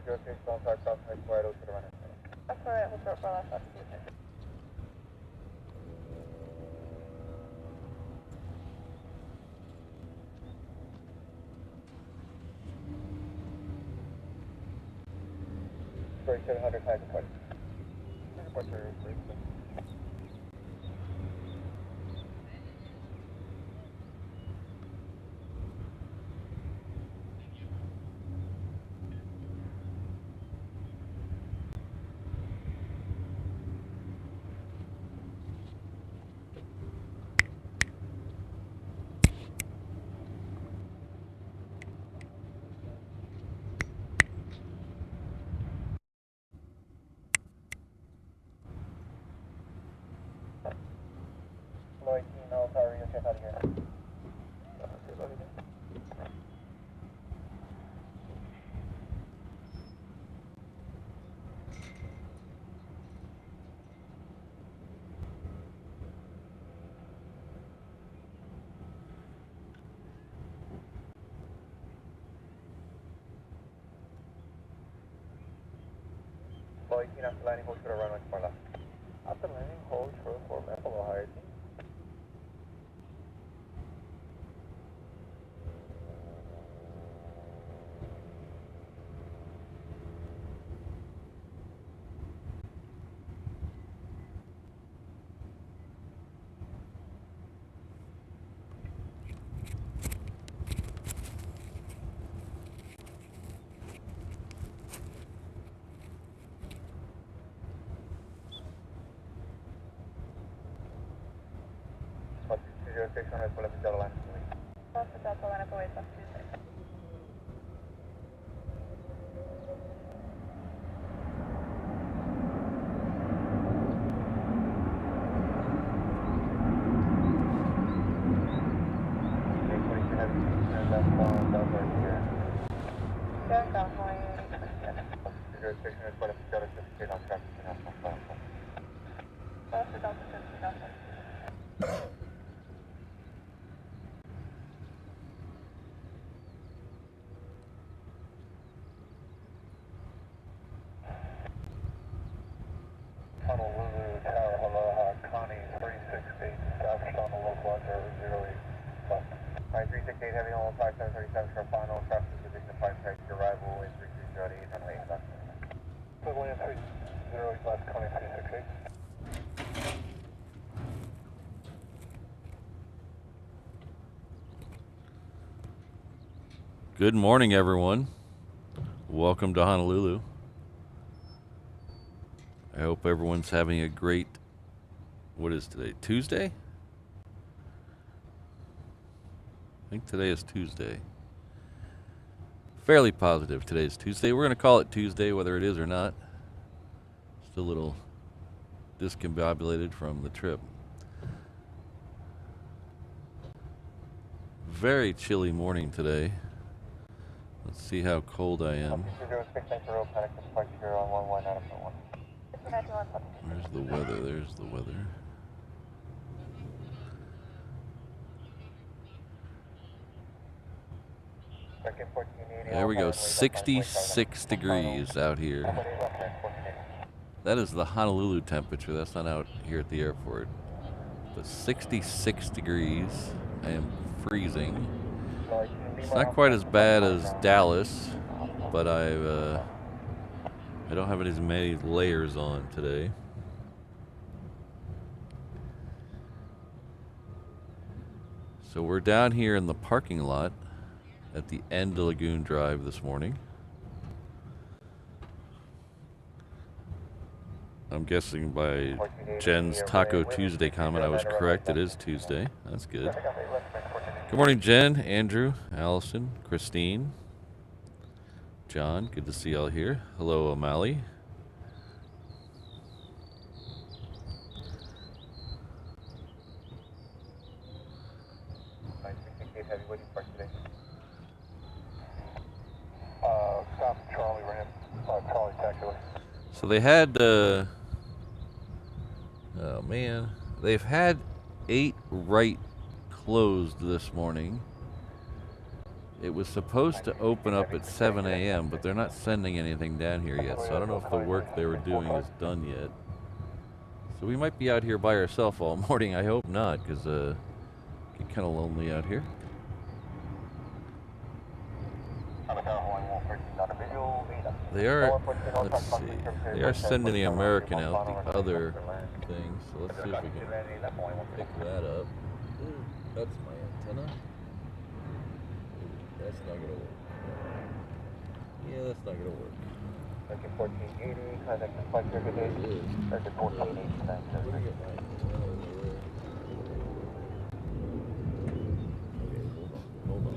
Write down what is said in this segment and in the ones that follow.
That's alright, we'll drop our last up. Sorry, 700 high report. HNL, how are you? Okay, out of here. Flight 18 after landing, hold short of runway 4 left. After landing, hold short of 4 left, below higher. Station right for left Delta line. Left Delta line up away, left Tuesday. Honolulu Tower, Aloha, Connie 368, south on the local 008 left. Alright, 368, heavy on 5737 for final, traffic position of 5 tracks, arrival in 3308, runway left. Equivalent 308 left, Connie 368. Good morning, everyone. Welcome to Honolulu. I hope everyone's having a great, what is today, Tuesday? I think today is Tuesday. Fairly positive today is Tuesday. We're going to call it Tuesday, whether it is or not. Just a little discombobulated from the trip. Very chilly morning today. Let's see how cold I am. Where's the weather? There's the weather. There we go, 66 degrees out here. That is the Honolulu temperature. That's not out here at the airport. But 66 degrees. I am freezing. It's not quite as bad as Dallas, but I don't have as many layers on today. So we're down here in the parking lot at the end of Lagoon Drive this morning. I'm guessing by Jen's Taco Tuesday comment I was correct. It is Tuesday. That's good. Good morning, Jen, Andrew, Allison, Christine, John. Good to see y'all here. Hello, O'Malley. So they had, oh man, they've had 8 right closed this morning. It was supposed to open up at 7 a.m., but they're not sending anything down here yet, so I don't know if the work they were doing is done yet. So we might be out here by ourselves all morning. I hope not, because it get kind of lonely out here. They are, let's see, they are sending the American out the other thing, so let's see if we can pick that up. Ooh, that's my antenna. That's not gonna work. Yeah, that's not gonna work. Circuit 1480, contact the flight circuit date. Circuit 1480, Hold on.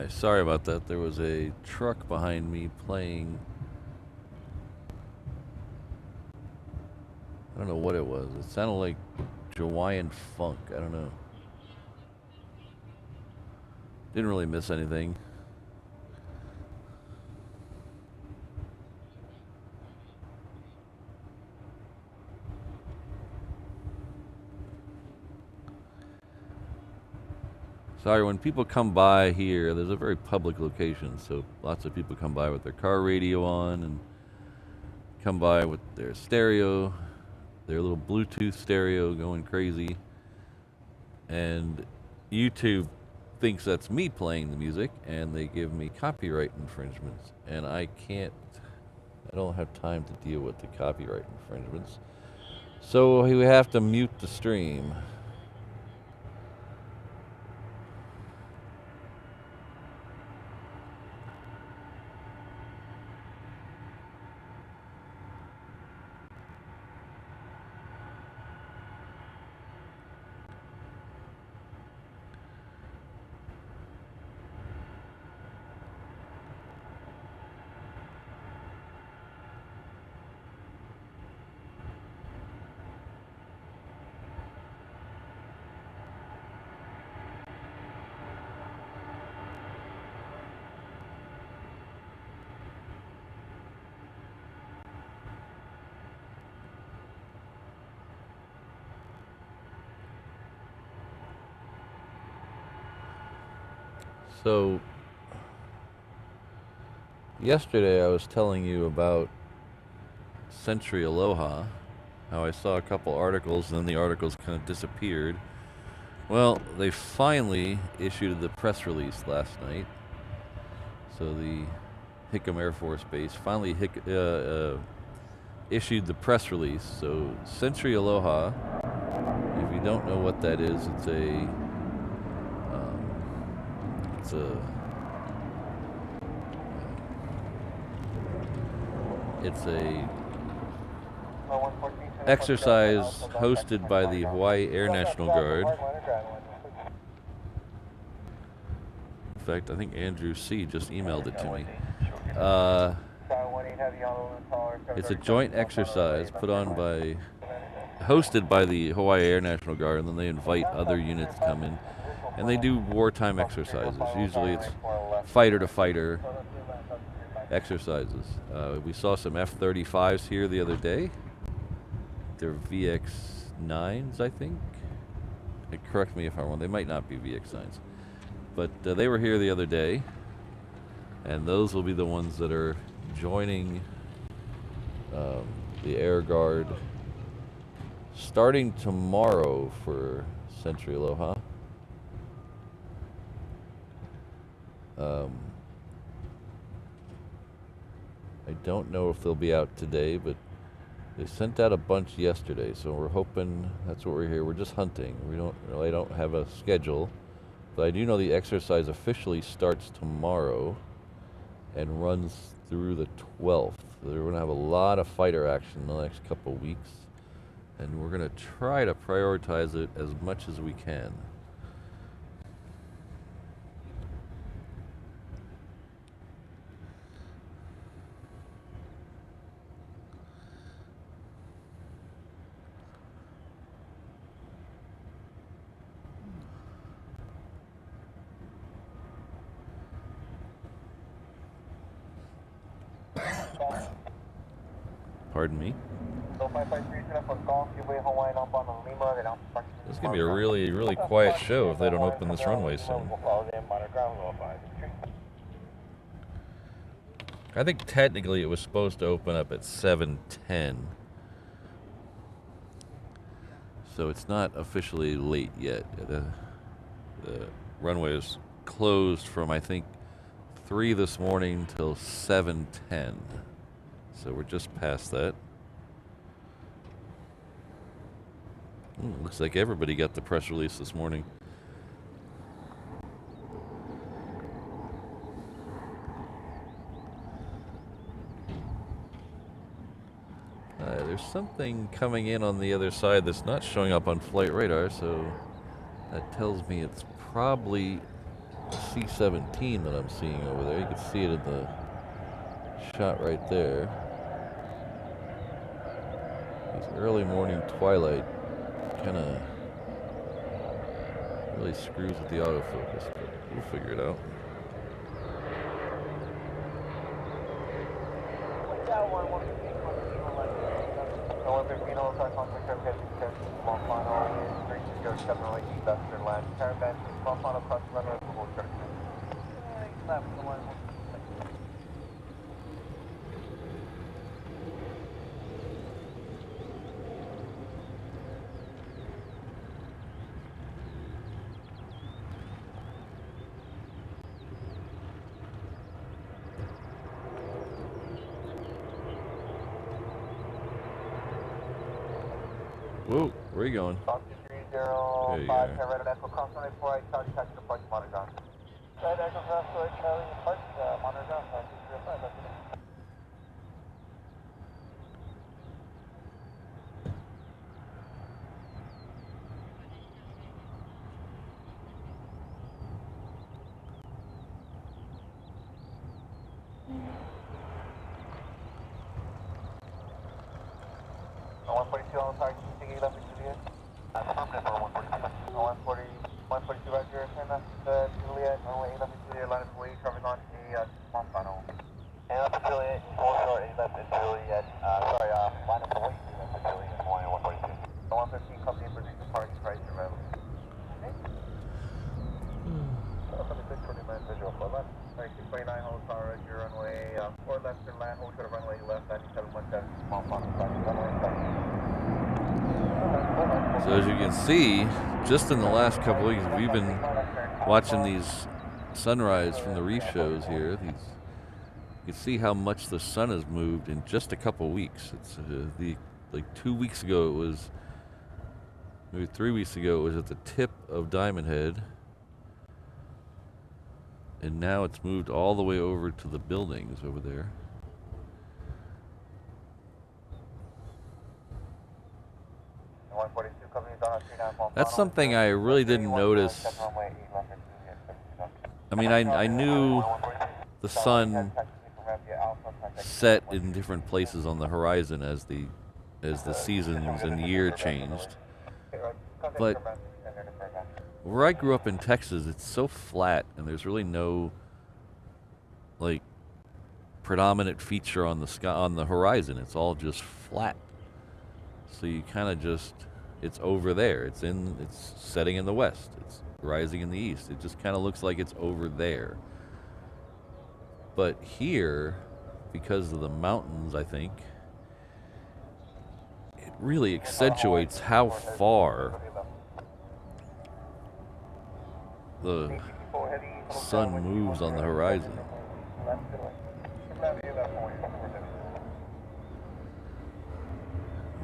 Sorry about that. There was a truck behind me playing. I don't know what it was. It sounded like Hawaiian funk. I don't know. Didn't really miss anything. Sorry, when people come by here, there's a very public location, so lots of people come by with their car radio on and come by with their stereo, their little Bluetooth stereo going crazy. And YouTube thinks that's me playing the music, and they give me copyright infringements. And I don't have time to deal with the copyright infringements. So we have to mute the stream. So, yesterday I was telling you about Century Aloha, how I saw a couple articles and then the articles kind of disappeared. Well, they finally issued the press release last night. So the Hickam Air Force Base finally issued the press release. So Century Aloha, if you don't know what that is, it's a exercise hosted by the Hawaii Air National Guard. In fact, I think Andrew C. just emailed it to me. It's a joint exercise hosted by the Hawaii Air National Guard, and then they invite other units to come in, and they do wartime exercises. Usually it's fighter-to-fighter exercises. We saw some F-35s here the other day. They're VX-9s, I think. Correct me if I'm wrong. They might not be VX-9s. But they were here the other day, and those will be the ones that are joining the Air Guard starting tomorrow for Century Aloha. I don't know if they'll be out today, but they sent out a bunch yesterday, so we're hoping that's what we're here. We're just hunting. I don't have a schedule, but I do know the exercise officially starts tomorrow and runs through the 12th. We're going to have a lot of fighter action in the next couple of weeks, and we're going to try to prioritize it as much as we can. Pardon me. This is going to be a really, really quiet show if they don't open this runway soon. I think technically it was supposed to open up at 7:10. So it's not officially late yet. The runway is closed from, I think, 3 this morning till 7:10. So we're just past that. Looks like everybody got the press release this morning. There's something coming in on the other side that's not showing up on flight radar, so that tells me it's probably C-17 that I'm seeing over there. You can see it in the shot right there. This early morning twilight kind of really screws with the autofocus, but we'll figure it out. Whoa, where are you going? There you are. So as you can see, just in the last couple of weeks, we've been watching these sunrise from the reef shows here. You can see how much the sun has moved in just a couple weeks. It's like 2 weeks ago it was, maybe 3 weeks ago it was at the tip of Diamond Head, and now it's moved all the way over to the buildings over there. That's something I really didn't notice. I mean, I knew the sun set in different places on the horizon as the seasons and year changed. But where I grew up in Texas, it's so flat, and there's really no like predominant feature on the sky, on the horizon. It's all just flat. So you kind of just, it's over there. It's setting in the west. It's rising in the east. It just kind of looks like it's over there. But here, because of the mountains, I think, it really accentuates how far the sun moves on the horizon.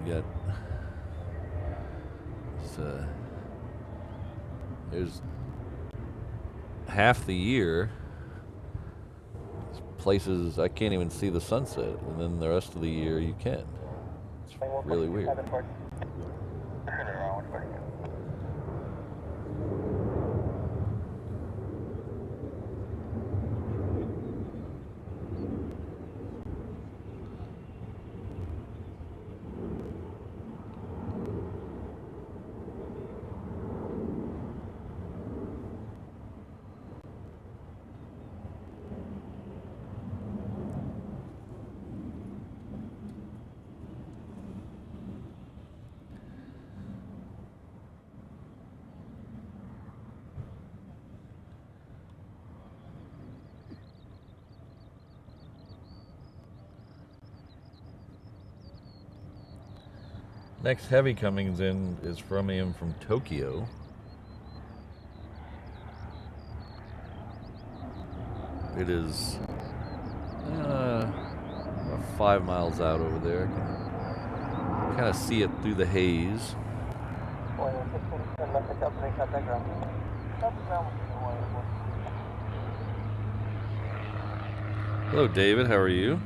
You got there's half the year places I can't even see the sunset, and then the rest of the year you can. It's really weird. Next heavy coming in is from Tokyo. It is about 5 miles out over there. I can kind of see it through the haze. Hello, David. How are you?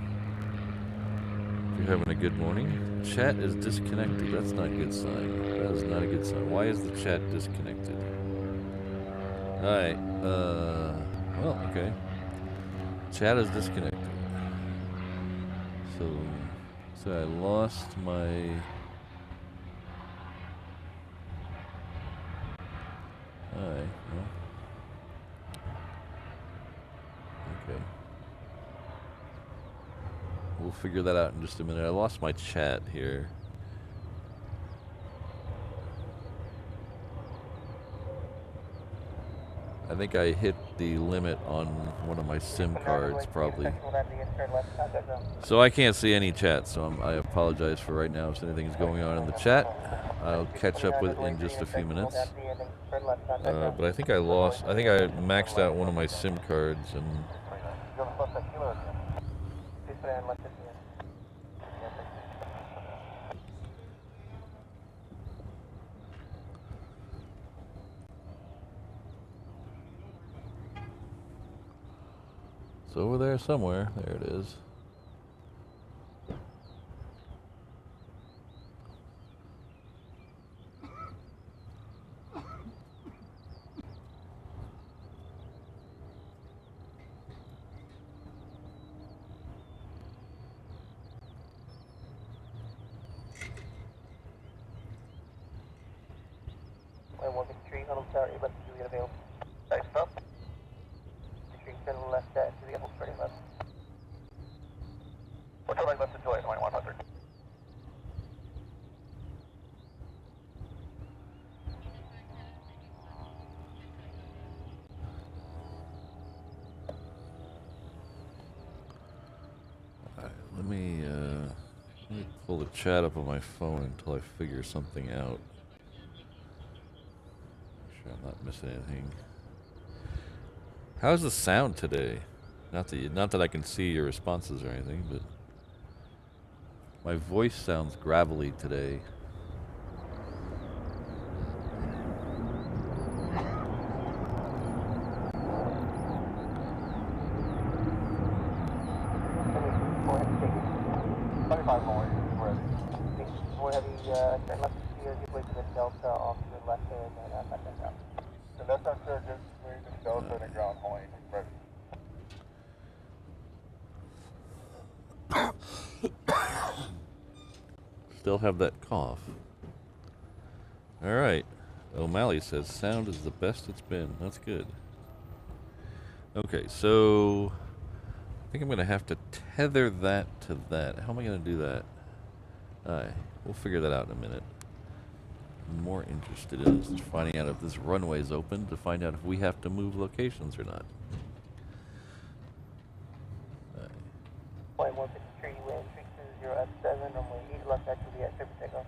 You're having a good morning. Chat is disconnected. That's not a good sign. That is not a good sign. Why is the chat disconnected? Alright. Well, okay. Chat is disconnected. So I lost my... Alright, well. Okay. We'll figure that out in just a minute. I lost my chat here. I think I hit the limit on one of my SIM cards, probably. So I can't see any chat, so I apologize for right now if anything's going on in the chat. I'll catch up with it in just a few minutes. But I think I maxed out one of my SIM cards, and... It's over there somewhere. There it is. Let me pull the chat up on my phone until I figure something out. Make sure I'm not missing anything. How's the sound today? Not that I can see your responses or anything, but my voice sounds gravelly today. Delta off your left hand and back out. So that's not sure, just wait the Delta and the ground point. Still have that cough. All right. O'Malley says sound is the best it's been. That's good. Okay, so I think I'm going to have to tether that to that. How am I going to do that? Alright, we'll figure that out in a minute. I'm more interested in is finding out if this runway is open to find out if we have to move locations or not. Flight 153, wind 320 F7, runway 8 left actually at triple takeoff.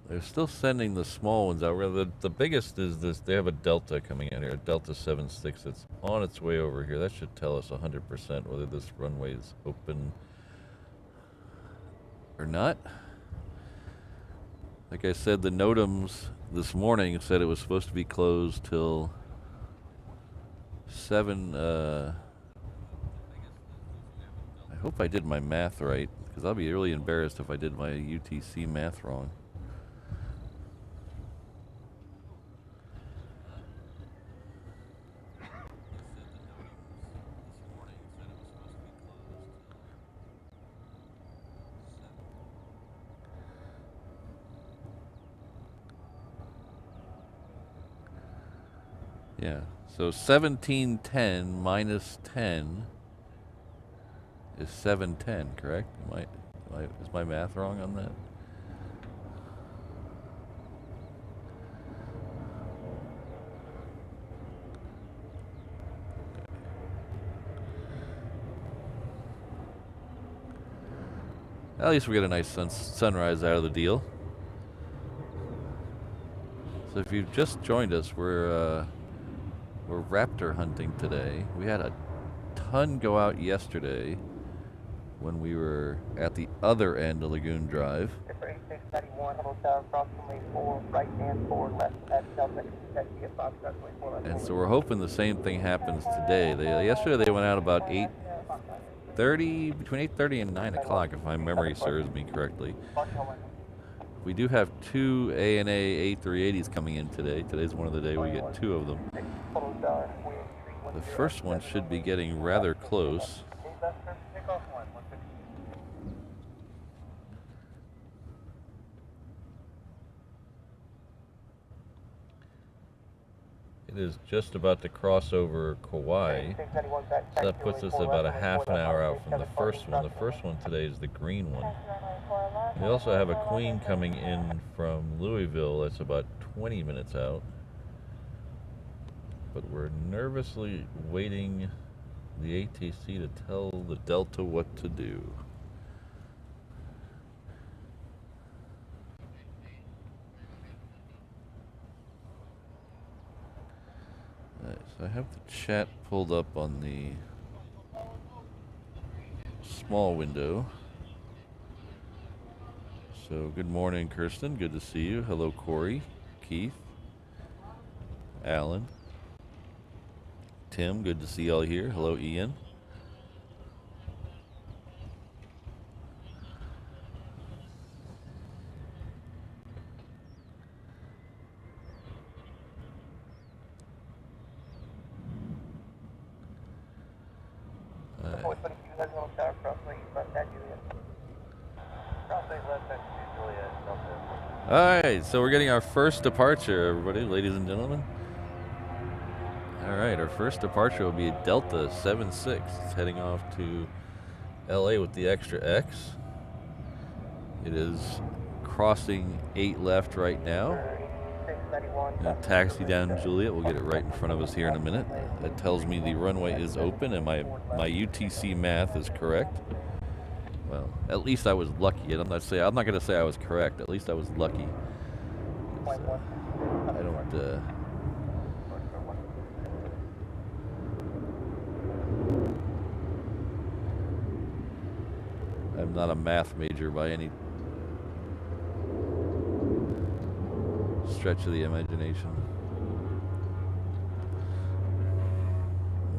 They're still sending the small ones out. The biggest is this. They have a Delta coming in here, a Delta 76 that's on its way over here. That should tell us 100% whether this runway is open or not. Like I said, the NOTAMs this morning said it was supposed to be closed till 7. I hope I did my math right, because I'll be really embarrassed if I did my UTC math wrong. Yeah, so 1710 minus 10 is 710, correct? Is my math wrong on that? At least we get a nice sunrise out of the deal. So if you've just joined us, we're raptor hunting today. We had a ton go out yesterday when we were at the other end of Lagoon Drive. And so we're hoping the same thing happens today. Yesterday they went out about 8:30, between 8:30 and 9 o'clock, if my memory serves me correctly. We do have 2 ANA A380s coming in today. Today's one of the day we get 2 of them. The first one should be getting rather close. It is just about to cross over Kauai, so that puts us about a half an hour out from the first one. The first one today is the green one. We also have a Queen coming in from Louisville that's about 20 minutes out. But we're nervously waiting the ATC to tell the Delta what to do. Alright, so I have the chat pulled up on the small window. So good morning, Kirsten. Good to see you. Hello, Corey, Keith, Alan, Tim. Good to see y'all here. Hello, Ian. Alright, so we're getting our first departure, everybody, ladies and gentlemen. Alright, our first departure will be a Delta 76. It's heading off to LA with the extra X. It is crossing 8 left right now. Gonna taxi down Juliet. We'll get it right in front of us here in a minute. That tells me the runway is open and my UTC math is correct. Well, at least I was lucky. I'm not going to say I was correct. At least I was lucky. I don't I'm not a math major by any stretch of the imagination.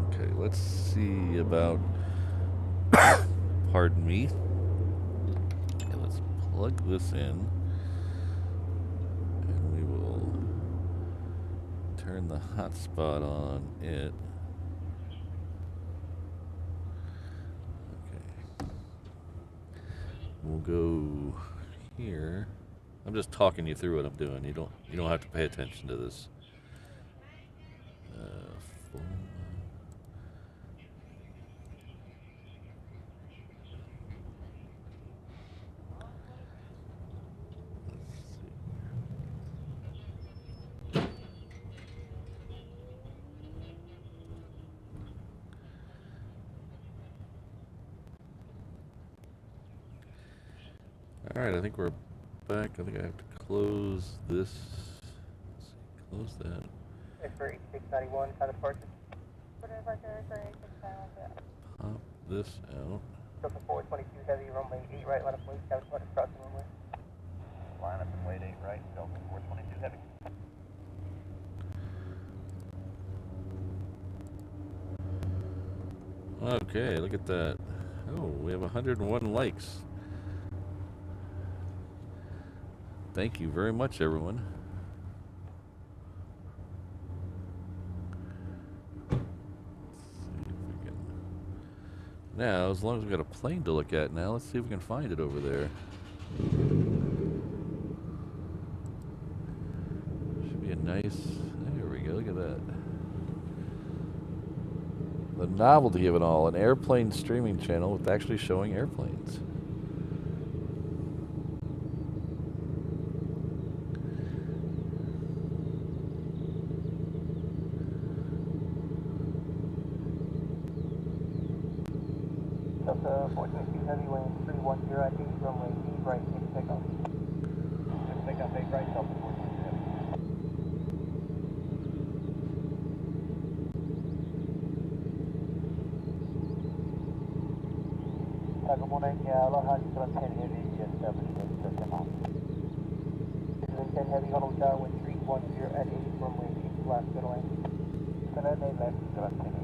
Okay, let's see about, pardon me. Okay, let's plug this in. And we will turn the hotspot on it. Okay. We'll go here. I'm just talking you through what I'm doing. You don't have to pay attention to this. Full. All right, I think we're back. I think I have to close this. Let's see, close that. For 8691, kind of departure. Pop this out. Delta 422 heavy, runway 8 right, line up and wait, 700 crossing runway. Line up and wait 8 right, Delta 422 heavy. Okay, look at that. Oh, we have 101 likes. Thank you very much, everyone. Let's see if we can. Now, as long as we've got a plane to look at now, let's see if we can find it over there. Should be a nice. There we go. Look at that. The novelty of it all, an airplane streaming channel with actually showing airplanes. Delta 422 heavy, lane 310 at 8, runway 8 right, take takeoff. Just take off 8 right, Delta 422 heavy. Good morning, Aloha, Nippon 10 heavy, established at 10 heavy, Honolulu Tower, wind 310 at 8, runway 8, last good lane. Left, 10 heavy.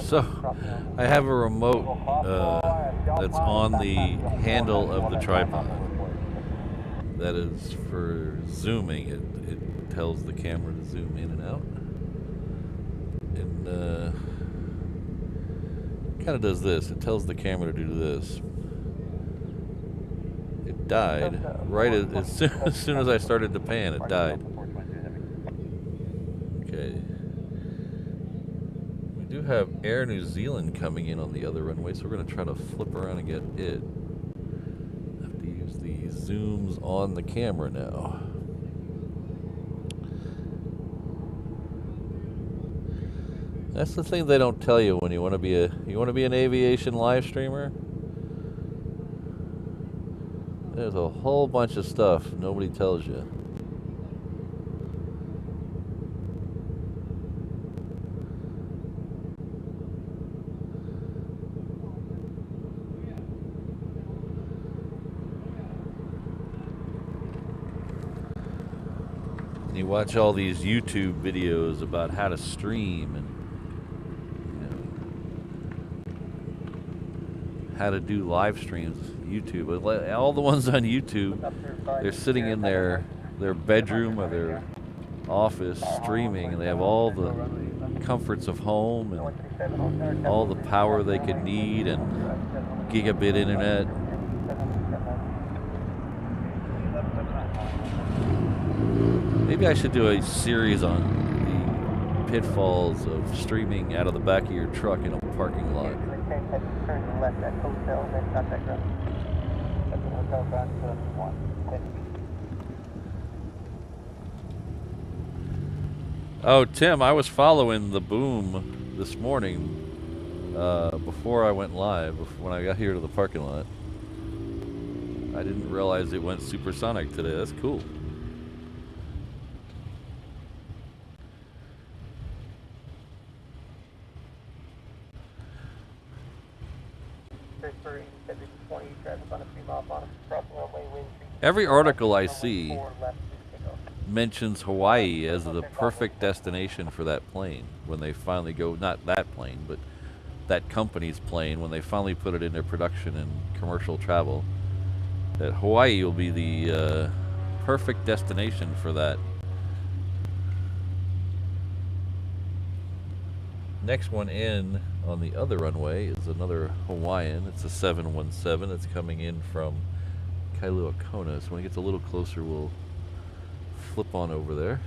So, I have a remote that's on the handle of the tripod. That is for zooming. It tells the camera to zoom in and out. And kind of does this. It tells the camera to do this. It died right as soon as I started to pan. It died. Okay. We do have Air New Zealand coming in on the other runway, so we're going to try to flip around and get it. I have to use the zooms on the camera now. That's the thing they don't tell you when you want to be an aviation live streamer. There's a whole bunch of stuff nobody tells you. You watch all these YouTube videos about how to stream and how to do live streams. YouTube, all the ones on YouTube, they're sitting in their bedroom or their office streaming, and they have all the comforts of home and all the power they could need and gigabit internet. Maybe I should do a series on the pitfalls of streaming out of the back of your truck in a parking lot. Oh, Tim, I was following the boom this morning before I went live, when I got here to the parking lot. I didn't realize it went supersonic today. That's cool. Every article I see mentions Hawaii as the perfect destination for that plane when they finally go, not that plane, but that company's plane, when they finally put it into production and commercial travel, that Hawaii will be the perfect destination for that. Next one in on the other runway is another Hawaiian. It's a 717 that's coming in from Kailua Kona. So when it gets a little closer, we'll flip on over there.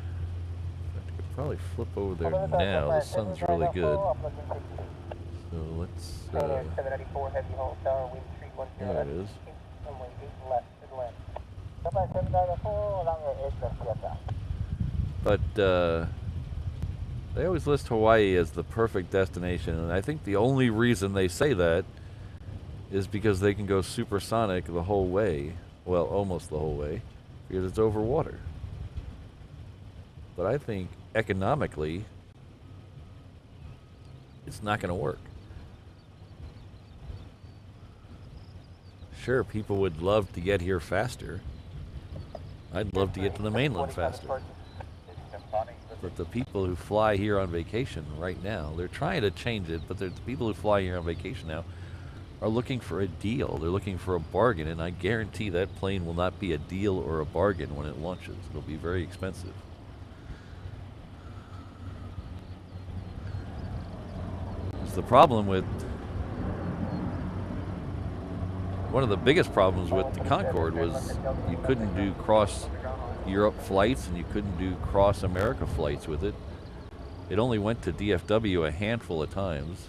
I could probably flip over there now. The sun's really good. So let's. There it is. But they always list Hawaii as the perfect destination, and I think the only reason they say that is because they can go supersonic the whole way. Well, almost the whole way, because it's over water. But I think economically, it's not going to work. Sure, people would love to get here faster. I'd love to get to the mainland faster. But the people who fly here on vacation right now, they're trying to change it, but the people who fly here on vacation now are looking for a deal. They're looking for a bargain, and I guarantee that plane will not be a deal or a bargain when it launches. It'll be very expensive. It's the problem with, one of the biggest problems with the Concorde was you couldn't do cross Europe flights and you couldn't do cross America flights with it. It only went to DFW a handful of times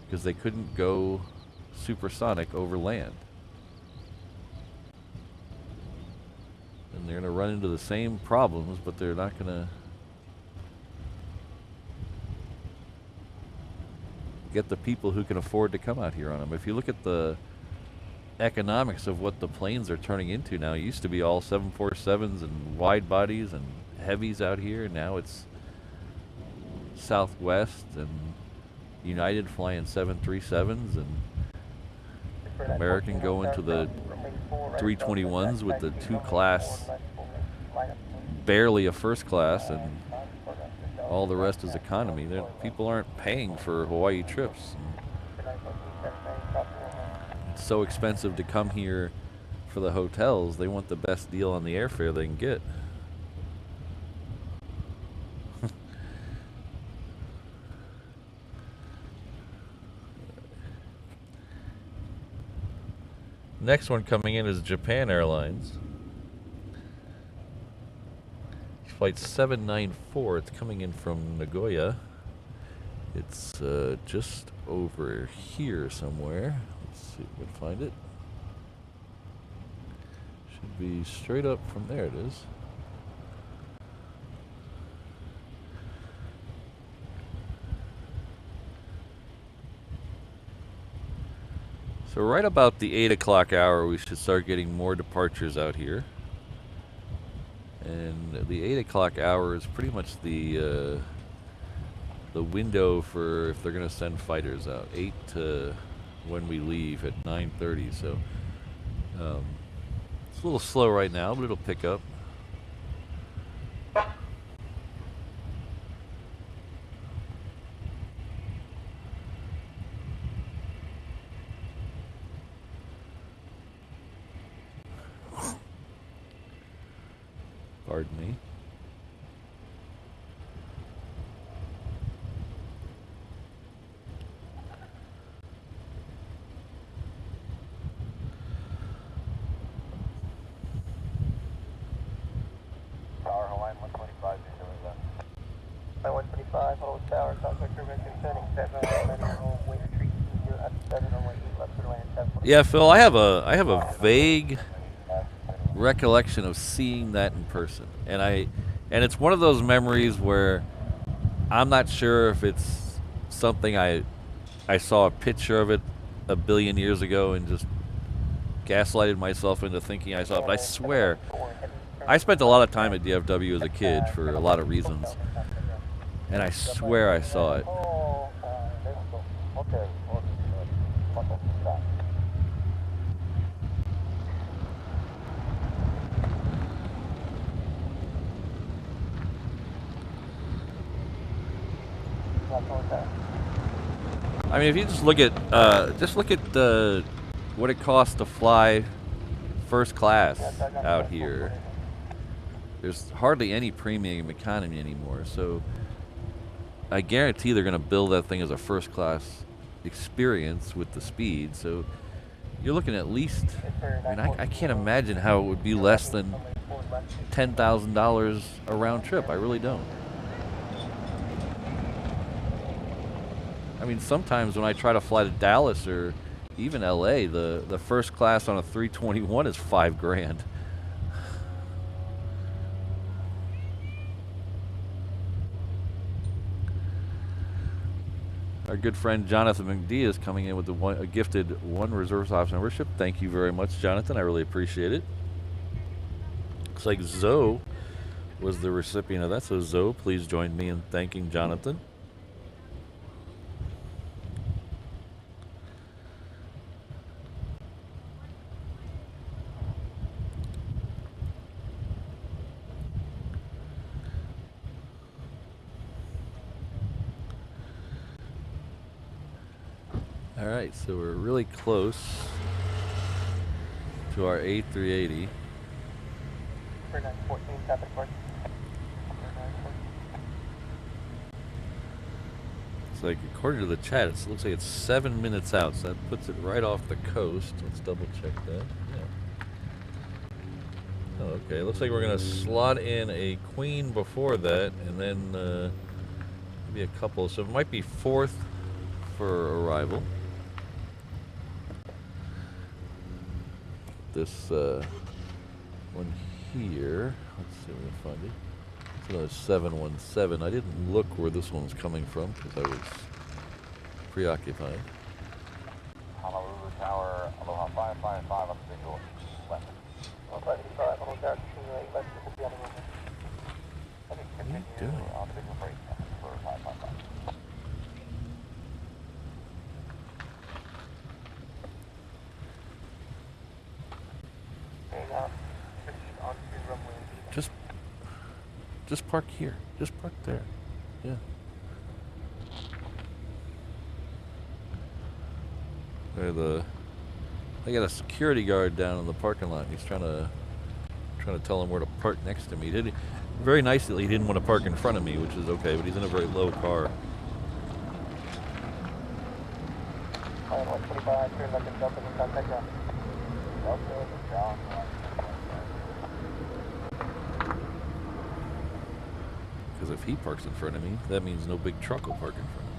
because they couldn't go supersonic over land. And they're going to run into the same problems, but they're not going to get the people who can afford to come out here on them. If you look at the economics of what the planes are turning into now, it used to be all 747s and wide bodies and heavies out here. Now it's Southwest and United flying 737s and American going to the 321s with the two class, barely a first class, and all the rest is economy. People aren't paying for Hawaii trips. It's so expensive to come here for the hotels. They want the best deal on the airfare they can get. Next one coming in is Japan Airlines. Flight 794, it's coming in from Nagoya. It's just over here somewhere. Let's see if we can find it. Should be straight up from there. It is. So right about the 8 o'clock hour, we should start getting more departures out here. And the 8 o'clock hour is pretty much the window for if they're going to send fighters out. 8 to when we leave at 9:30. So it's a little slow right now, but it'll pick up. Pardon me. Tower, Hawaiian 125, By 125, hold tower, contact service concerning 7 wind retreat, 0 at 7 on 8 left runway and 7. Yeah, Phil, I have a vague recollection of seeing that in person, and it's one of those memories where I'm not sure if it's something I saw a picture of it a billion years ago and just gaslighted myself into thinking I saw it, but I swear I spent a lot of time at DFW as a kid for a lot of reasons, and I swear I saw it. Okay. I mean, if you just look at what it costs to fly first class out here, there's hardly any premium economy anymore. So I guarantee they're going to build that thing as a first class experience with the speed. So you're looking at least, I mean, I can't imagine how it would be less than $10,000 a round trip. I really don't. I mean, sometimes when I try to fly to Dallas or even LA, the first class on a 321 is $5,000. Our good friend Jonathan McD is coming in with a gifted 1 reserve officer membership. Thank you very much, Jonathan. I really appreciate it. Looks like Zoe was the recipient of that. So Zoe, please join me in thanking Jonathan. Alright, so we're really close to our A380. It's like, according to the chat, it looks like it's 7 minutes out, so that puts it right off the coast. Let's double check that. Yeah. Oh, okay, looks like we're going to slot in a Queen before that, and then maybe a couple. So it might be 4th for arrival. This one here, let's see if we can find it. It's another 717. I didn't look where this one's coming from because I was preoccupied. Honolulu Tower, Aloha 555 on the visual left. 155, hold tower, continue left, will be on the runway. What are you doing? On visual break for 555. Just park here. Just park there. Yeah. They got a security guard down in the parking lot. He's trying to tell him where to park next to me. Very nicely, he didn't want to park in front of me, which is okay, but he's in a very low car. 125, turn left and jump in contact ground. Because if he parks in front of me, that means no big truck will park in front of me.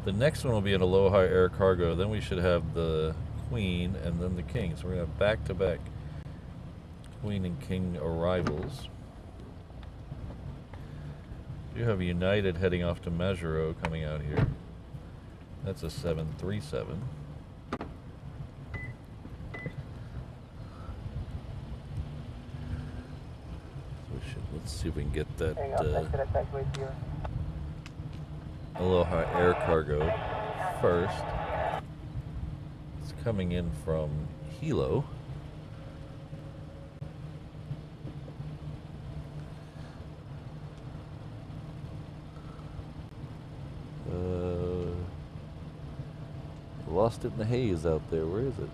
The next one will be an Aloha Air Cargo. Then we should have the Queen and then the King. So we're going to have back-to-back Queen and King arrivals. You have United heading off to Majuro coming out here. That's a 737. Let's see if we can get that Aloha Air Cargo first. It's coming in from Hilo. Lost it in the haze out there. Where is it?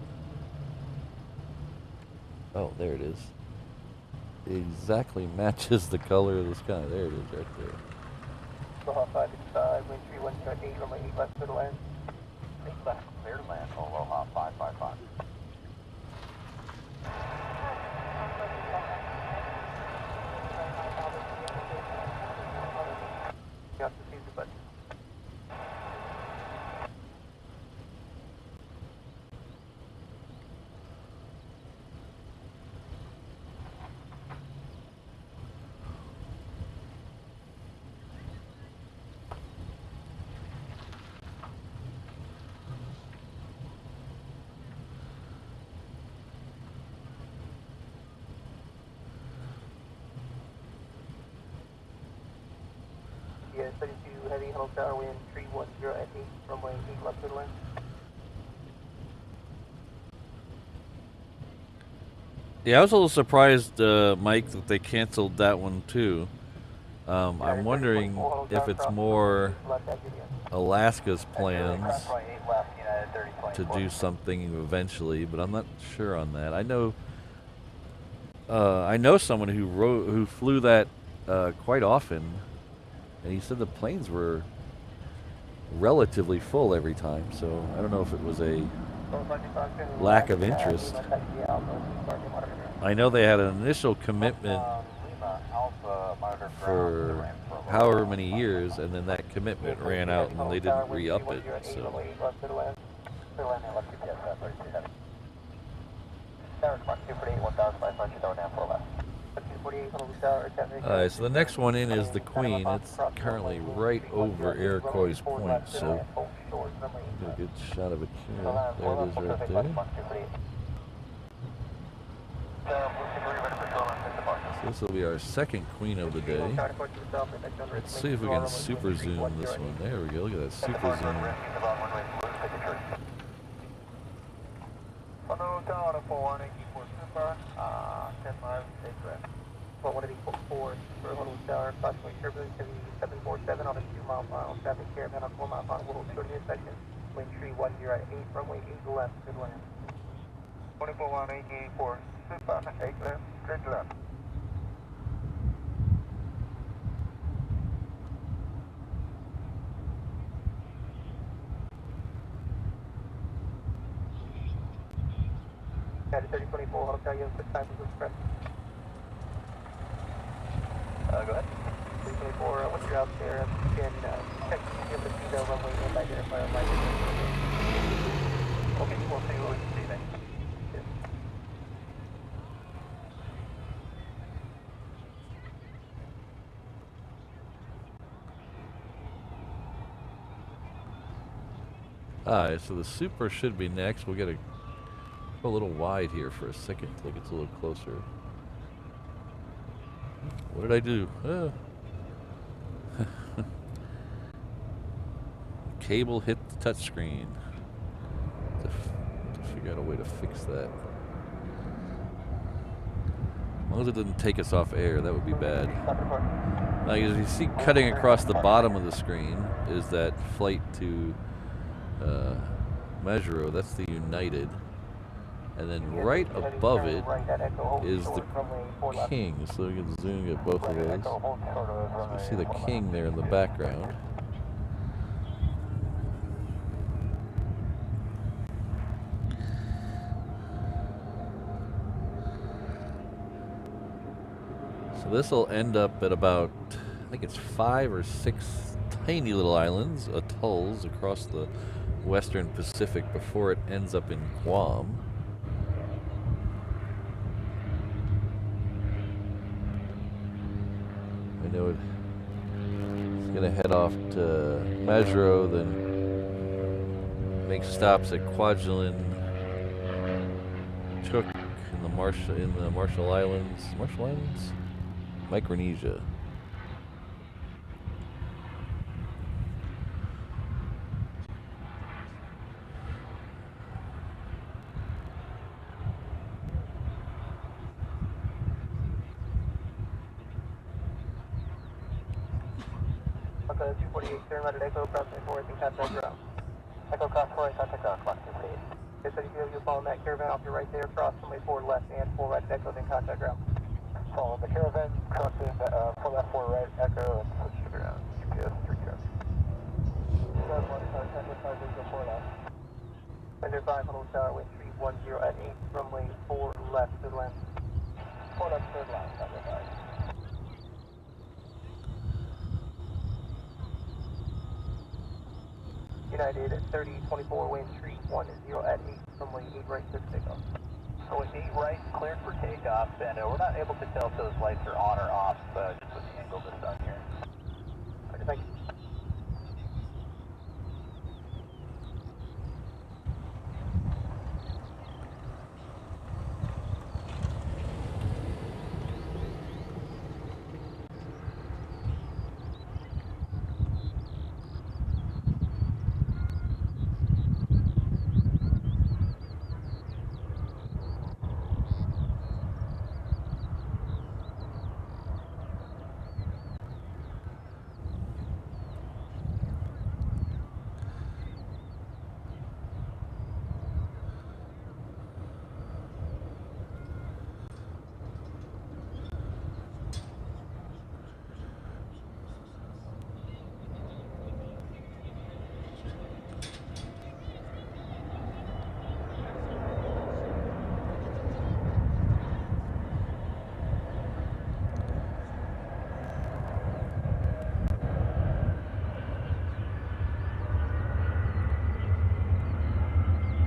Oh, there it is. It exactly matches the color of the sky. There it is, right there. Aloha 565, wind 3108, runway 8 left, clear to land. 8 left, clear to land, Aloha 555. Got the Caesar button. Yeah, 32 heavy, Honolulu Tower, wind 310 at 8, runway 8 left, clear to land. Yeah, I was a little surprised, Mike, that they canceled that one too. I'm wondering if it's more Alaska's plans to do something eventually, but I'm not sure on that. I know someone who flew that quite often, and he said the planes were relatively full every time. So I don't know if it was a lack of interest. I know they had an initial commitment for however many years, and then that commitment ran out, and then they didn't re-up it. So. Alright, so the next one in is the Queen. It's currently right over Iroquois Point, so get a good shot of it here. There it is right there. So this will be our second Queen of the day. Let's see if we can super zoom this one. There we go, look at that super zoom. Well, 184 for Honolulu Tower, approximately turbulence heavy 747 on a 2-mile-per-hour traffic caravan on 4-mile-per-hour world shorting inspection. Wind 310 at 8, runway 8 left, good land. 241884, super, 8 left, straight left. Got 3024, Honolulu Tower, you have quick time to express. Go ahead. 324, once you're out there, you can check to be able to see the runway and identify our light. Okay, we'll see what we can see then. Yes. Alright, so the Super should be next. We'll get a little wide here for a second till it gets a little closer. What did I do? Cable hit the touchscreen. To figure out a way to fix that. As long as it didn't take us off air, that would be bad. Now, as you see, cutting across the bottom of the screen is that flight to Majuro. That's the United. And then right above it is the King, so you can zoom at both of those. So you see the King there in the background. So this will end up at about, I think it's 5 or 6 tiny little islands, atolls across the western Pacific before it ends up in Guam. I know it's gonna head off to Majuro, then make stops at Kwajalein, Chuuk in the Marshall Islands, Micronesia. Okay, 248, turn right at Echo, crossing 4, and contact ground. Echo, cross 4, contact ground, clock 248. Okay, so you're following that caravan off your right there, cross runway 4 left and 4 right at Echo, then contact ground. Follow the caravan, crossing 4 left, 4 right, Echo, and switch to ground. GPS 3 0. 4 left. Thunder 5, Honolulu Tower, wind 310 at 8, runway 4 left, good land. 4 left, third line, Thunder 5. United at 3024, wind 310 at 8, runway 8 right, clear for takeoff. So with 8 right, cleared for takeoff, and we're not able to tell if those lights are on or off, just with the angle of the sun here. Okay, thank you.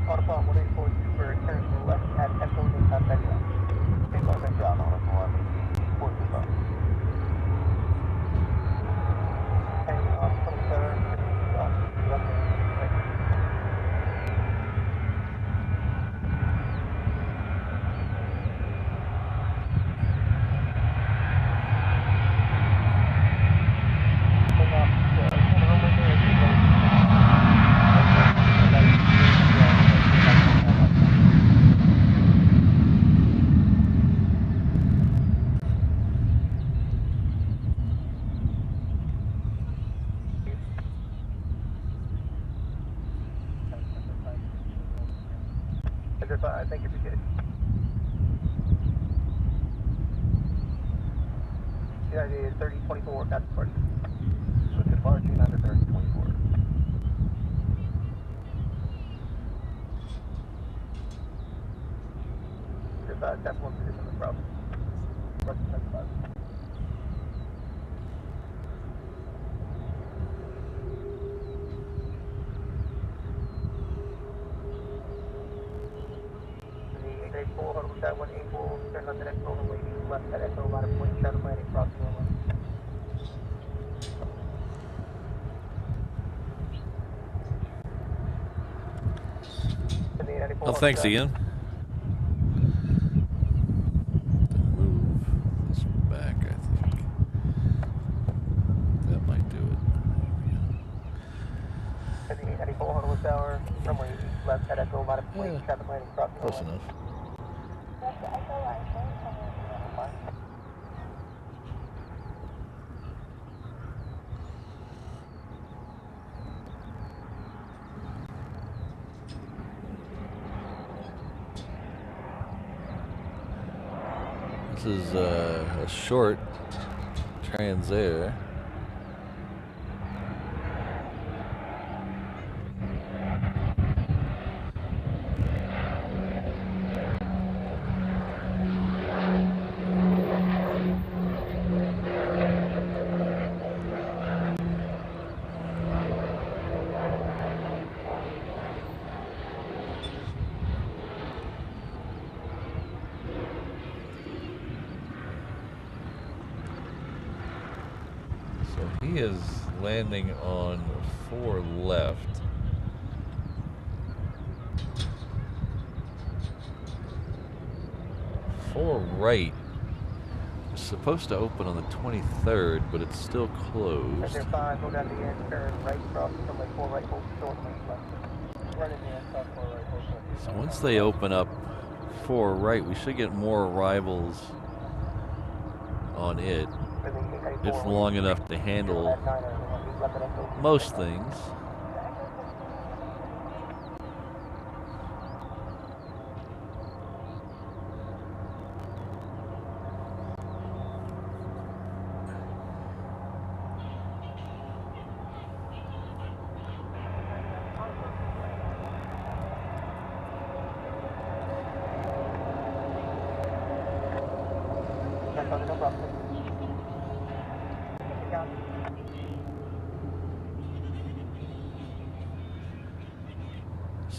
Autopilot 1842 for turn to the left at Echo, then contact ground. Takeoff and ground on Autopilot 1842. Hanging off 27, off runway right. Hang off, runway there, thank you, appreciate it. United 3024, got the departure. So departure United 3024. That's one position, no problem. Roger, 75. The 884, Honolulu Tower 184, turn left at Echo, runway left at Echo, line of point, shadow landing, crossing runway. Well, thanks again. Move this back, I think. That might do it. The 894, Honolulu Tower, runway left at Echo, line of point, Yeah. shadow landing, crossing Close runway. enough. That's the Echo line, This is a short Transair. He is landing on 4 left. Four right. It's supposed to open on the 23rd, but it's still closed. Right there, 5, go down to the end, turn right, cross, runway 4 right, hold short, left. Run in the end, cross 4 right, hold short. So once they open up 4 right, we should get more arrivals on it. It's long enough to handle most things.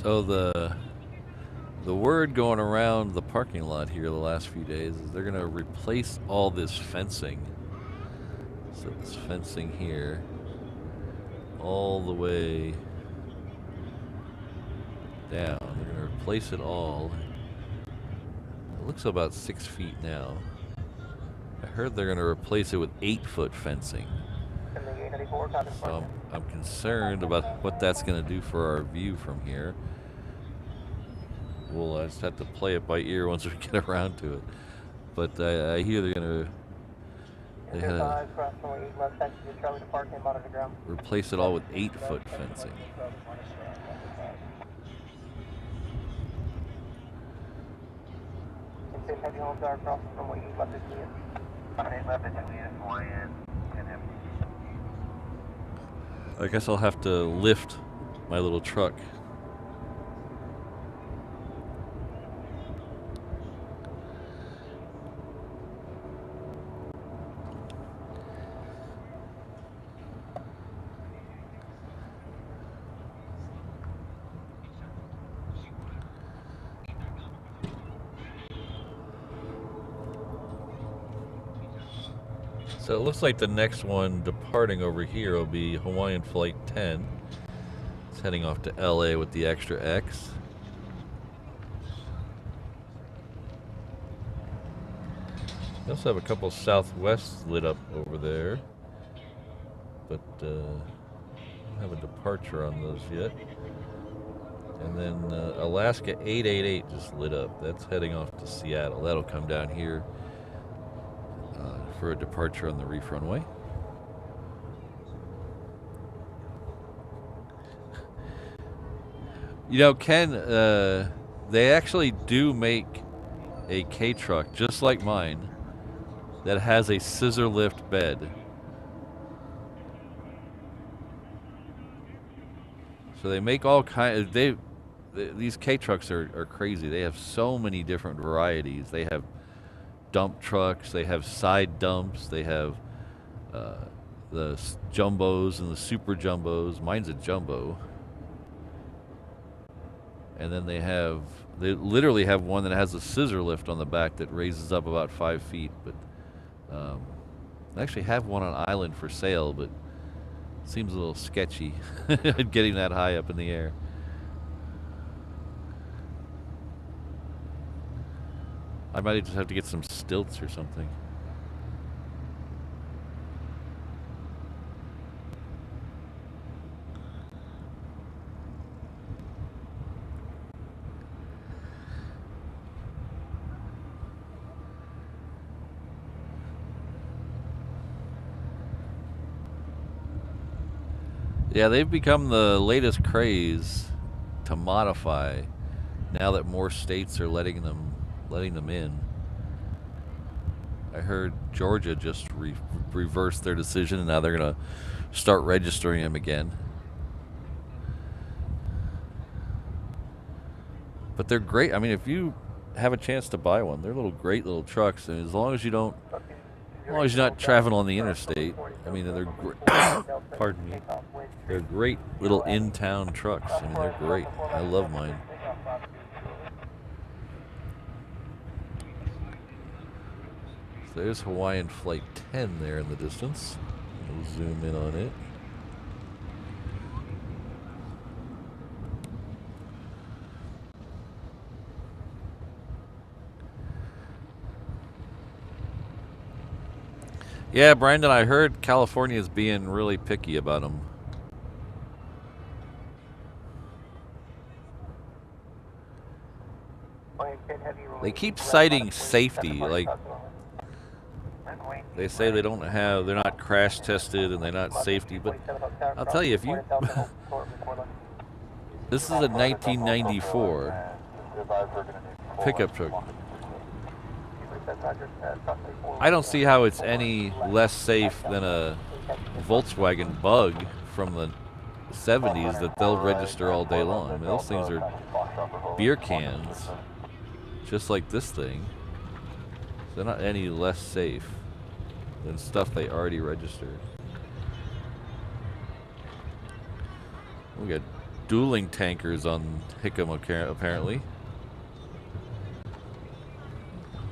So the word going around the parking lot here the last few days is they're going to replace all this fencing. So this fencing here all the way down. They're going to replace it all. It looks about 6 feet now. I heard they're going to replace it with 8-foot fencing. So I'm concerned about what that's going to do for our view from here. We'll just have to play it by ear once we get around to it. But I hear they're going to replace it all with 8-foot fencing. I guess I'll have to lift my little truck. So it looks like the next one departing over here will be Hawaiian Flight 10. It's heading off to LA with the extra X. They also have a couple Southwests lit up over there, but don't have a departure on those yet. And then Alaska 888 just lit up. That's heading off to Seattle. That'll come down here for a departure on the reef runway. You know, Ken, they actually do make a K-truck just like mine that has a scissor lift bed. So they make all kinds. These K-trucks are crazy. They have so many different varieties. They have dump trucks, they have side dumps, they have the jumbos and the super jumbos. Mine's a jumbo. And then they literally have one that has a scissor lift on the back that raises up about 5 feet. But they actually have one on island for sale, but it seems a little sketchy getting that high up in the air. I might just have to get some stilts or something. Yeah, they've become the latest craze to modify now that more states are letting them in. I heard Georgia just reversed their decision, and now they're going to start registering them again. But they're great. I mean, if you have a chance to buy one, they're great little trucks, and as long as you're not traveling on the interstate, I mean, they're great. Pardon me. They're great little in-town trucks. I mean, they're great. I love mine. There's Hawaiian Flight 10 there in the distance. We'll zoom in on it. Yeah, Brandon, I heard California is being really picky about them. They keep citing safety, like they say they're not crash tested and they're not safety, but I'll tell you, if you this is a 1994 pickup truck. I don't see how it's any less safe than a Volkswagen Bug from the 70s that they'll register all day long. I mean, those things are beer cans, just like this thing. They're not any less safe than stuff they already registered. We got dueling tankers on Hickam apparently.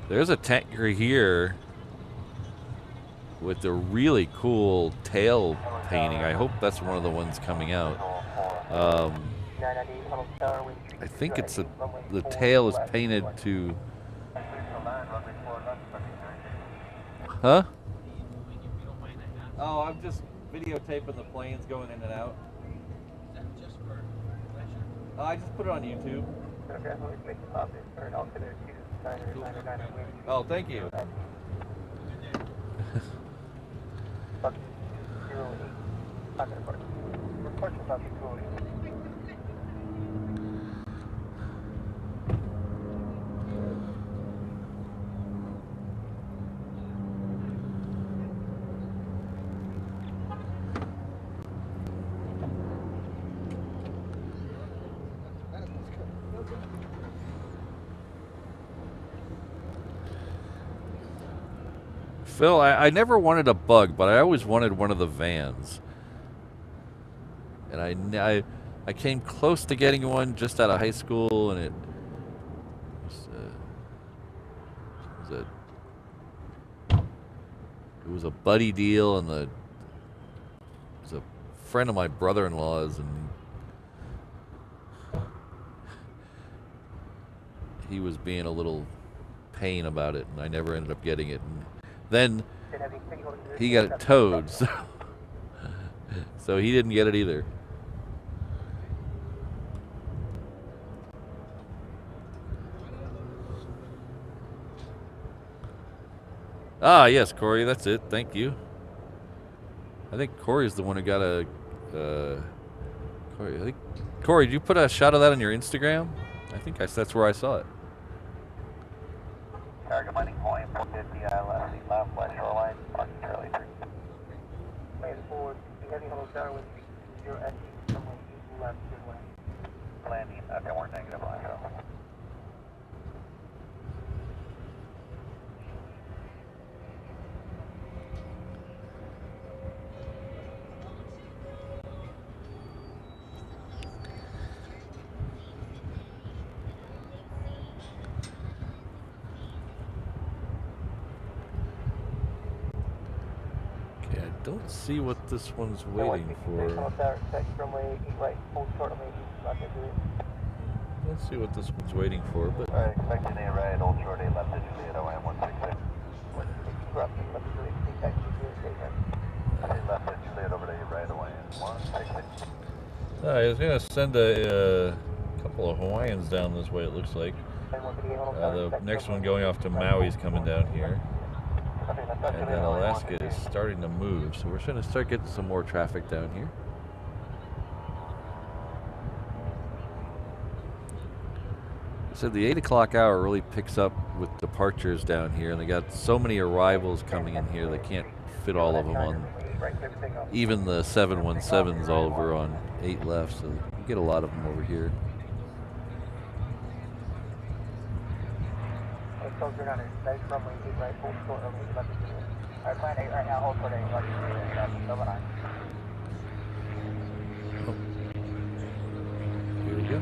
There's a tanker here with a really cool tail painting. I hope that's one of the ones coming out. I think it's the tail is painted to... Huh? Oh, I'm just videotaping the planes going in and out. I just put it on YouTube. Oh, thank you. Phil, I never wanted a Bug, but I always wanted one of the vans. And I came close to getting one just out of high school, and it was a buddy deal, and it was a friend of my brother-in-law's, and he was being a little pain about it, and I never ended up getting it. And then he got it towed, so he didn't get it either. Ah, yes, Corey, that's it. Thank you. I think Corey's the one who got a... Corey, did you put a shot of that on your Instagram? I think that's where I saw it. Target mining point, 450 left shoreline, parking Charlie 3. Plan forward, heavy Honolulu Tower with 0 at runway left, good way. Landing, okay, we're negative on show. Don't see what this one's waiting for. Let's see what this one's waiting for, but... Alright, expecting a right, old short 8 left digit at OM 166. Left digit lead over to your right away, 166. I was going to send a couple of Hawaiians down this way, it looks like. The next one going off to Maui's coming down here. And then Alaska is starting to move, so we're going to start getting some more traffic down here. So the 8 o'clock hour really picks up with departures down here, and they got so many arrivals coming in here, they can't fit all of them on, even the 717s all over on 8 left, so you get a lot of them over here. Plan 8 right now, hold for 8, Here we go.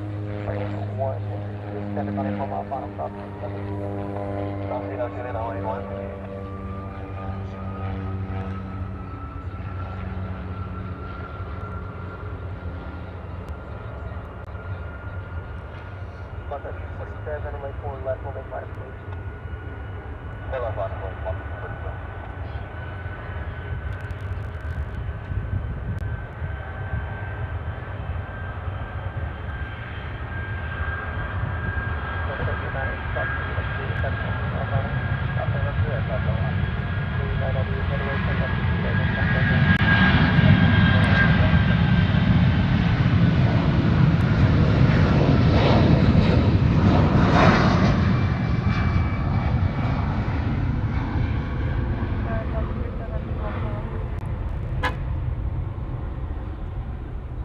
Bucko 247, runway 4 left, we'll make modification. Stay left, line of flight, 147.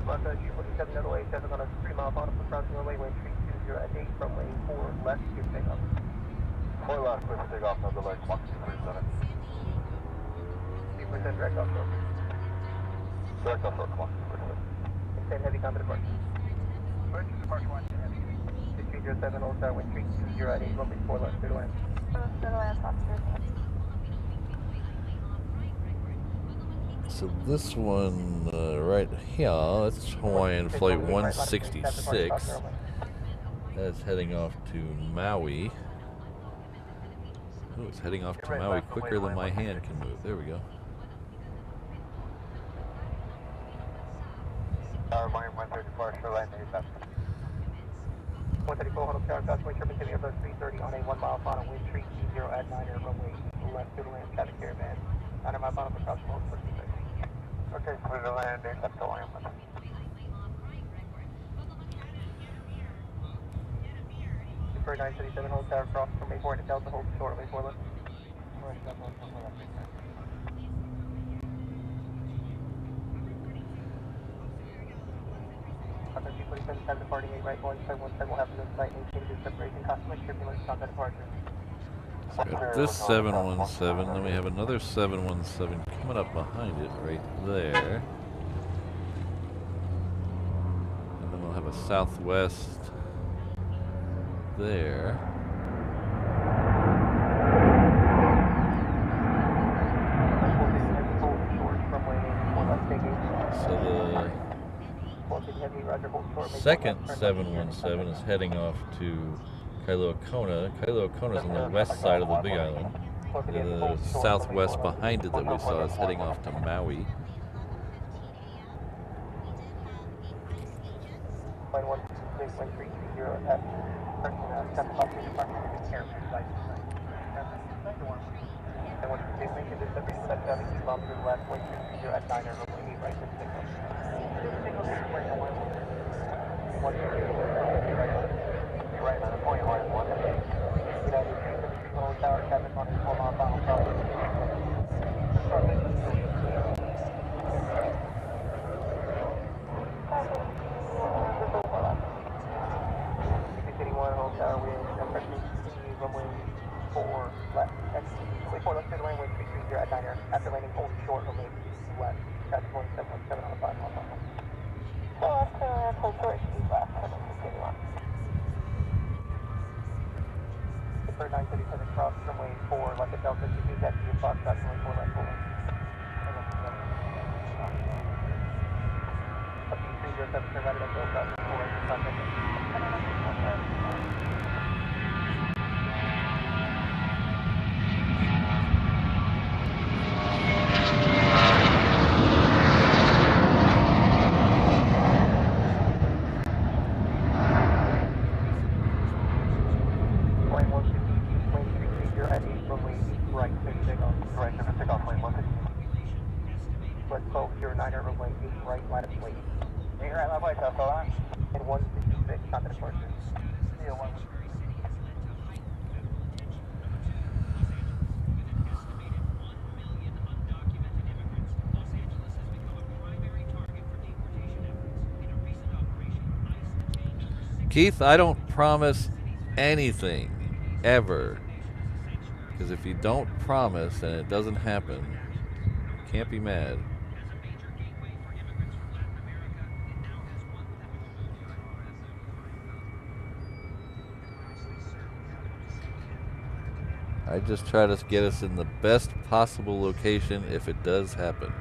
Bucko 247, NOAA 7 on a 3 mile final for crossing runway, wind 320 at 8, runway 4 left, clear for takeoff. 4 left, clear for takeoff, no delay, clock 237. 3% direct offshore. Direct offshore, clock 237. Extend heavy combat departure. Emergency departure 1, heavy. 6307, old star, wind 320 at 8, runway 4 left, clear to land. Clear to land, officers. So this one right here, that's Hawaiian Flight 166. That's heading off to Maui. Oh, it's heading off to Maui quicker than my hand can move. There we go. Miami 134, show line 87. 134, Honolulu Tower, Southway, Turbine Heavy Airbus 330 on a 1 mile final, wind 320 at 9 air, runway left, clear to land, traffic caravan. 9 mile final for crossing road, 46. Okay, clear to land, accept alignment. Super 937, hold tower, cross from Mayport to Delta, hold short, Mayport left. Contact 247, time departing 8 right, 1717 will happen this flight, any changes, separation, cosmic, turbulence, contact departure. So we got this 717, then we have another 717 coming up behind it right there. And then we'll have a Southwest there. So the second 717 is heading off to Kailua Kona. Kailua Kona is on the west side of the Big Island. The southwest behind it that we saw is heading off to Maui. After landing only short, only left. Traffic 1717 on the 5 mile final. Hold short, speed left, 761. Super 937 cross, runway 4, left at Delta, 22 taxi to Foxtrot, runway 4 left, full length. Up to 307, turn right at Echo, cross, 4 right, contact. Keith, I don't promise anything, ever. Because if you don't promise and it doesn't happen, you can't be mad. I just try to get us in the best possible location if it does happen.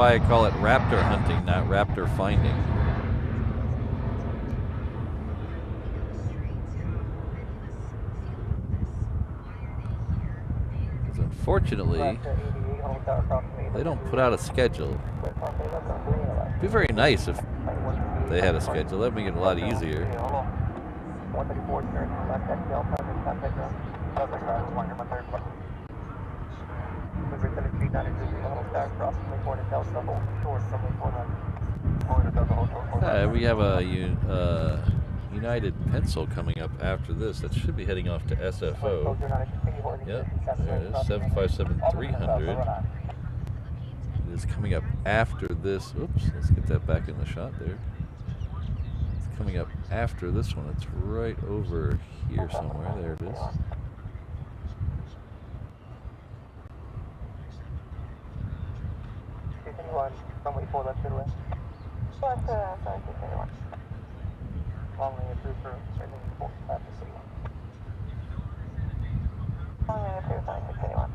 why I call it raptor hunting, not raptor finding. Because unfortunately, they don't put out a schedule. It'd be very nice if they had a schedule. That'd make it a lot easier. We have a United Pencil coming up after this. That should be heading off to SFO. Yep, there it is, 757-300. It is coming up after this. Oops, let's get that back in the shot there. It's coming up after this one. It's right over here somewhere. There it is. Runway 4 left middle. Sorry, 681. Runway approved for heading 4 left to 61. Runway approved, 681.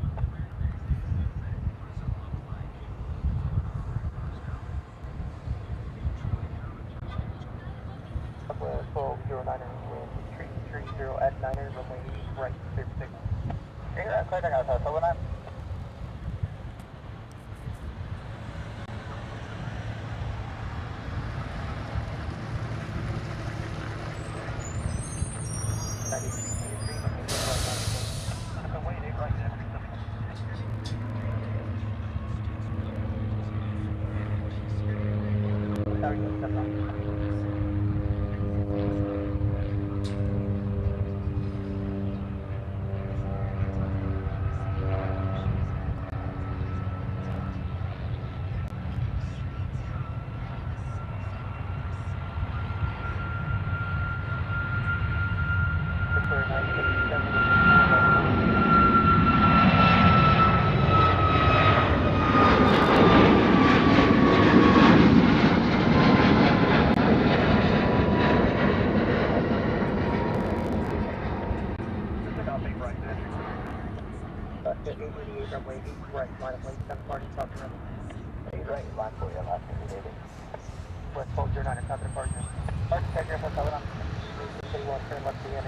Upward 1209er, wind 330 at 9er, runway right, clear for signal. Here, I'm clearing out, over 9.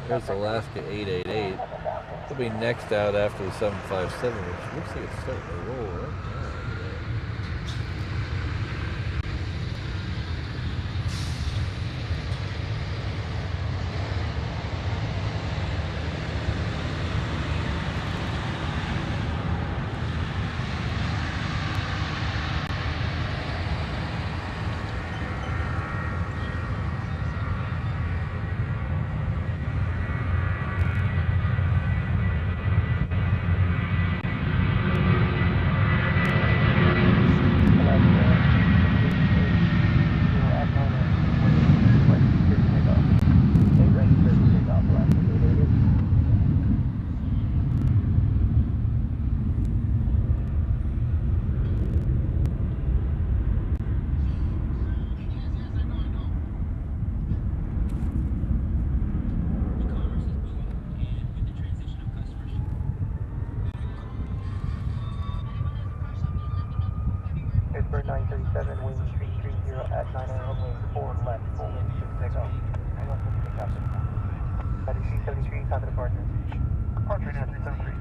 There's Alaska 888. It'll be next out after the 757, which looks like it's starting to roll right now. Pittsburgh 937, wind 330 at 9 hour, wind 4 left, full wind 6 takeoff. I want to pick up. 373, time to departure. Departure now 373.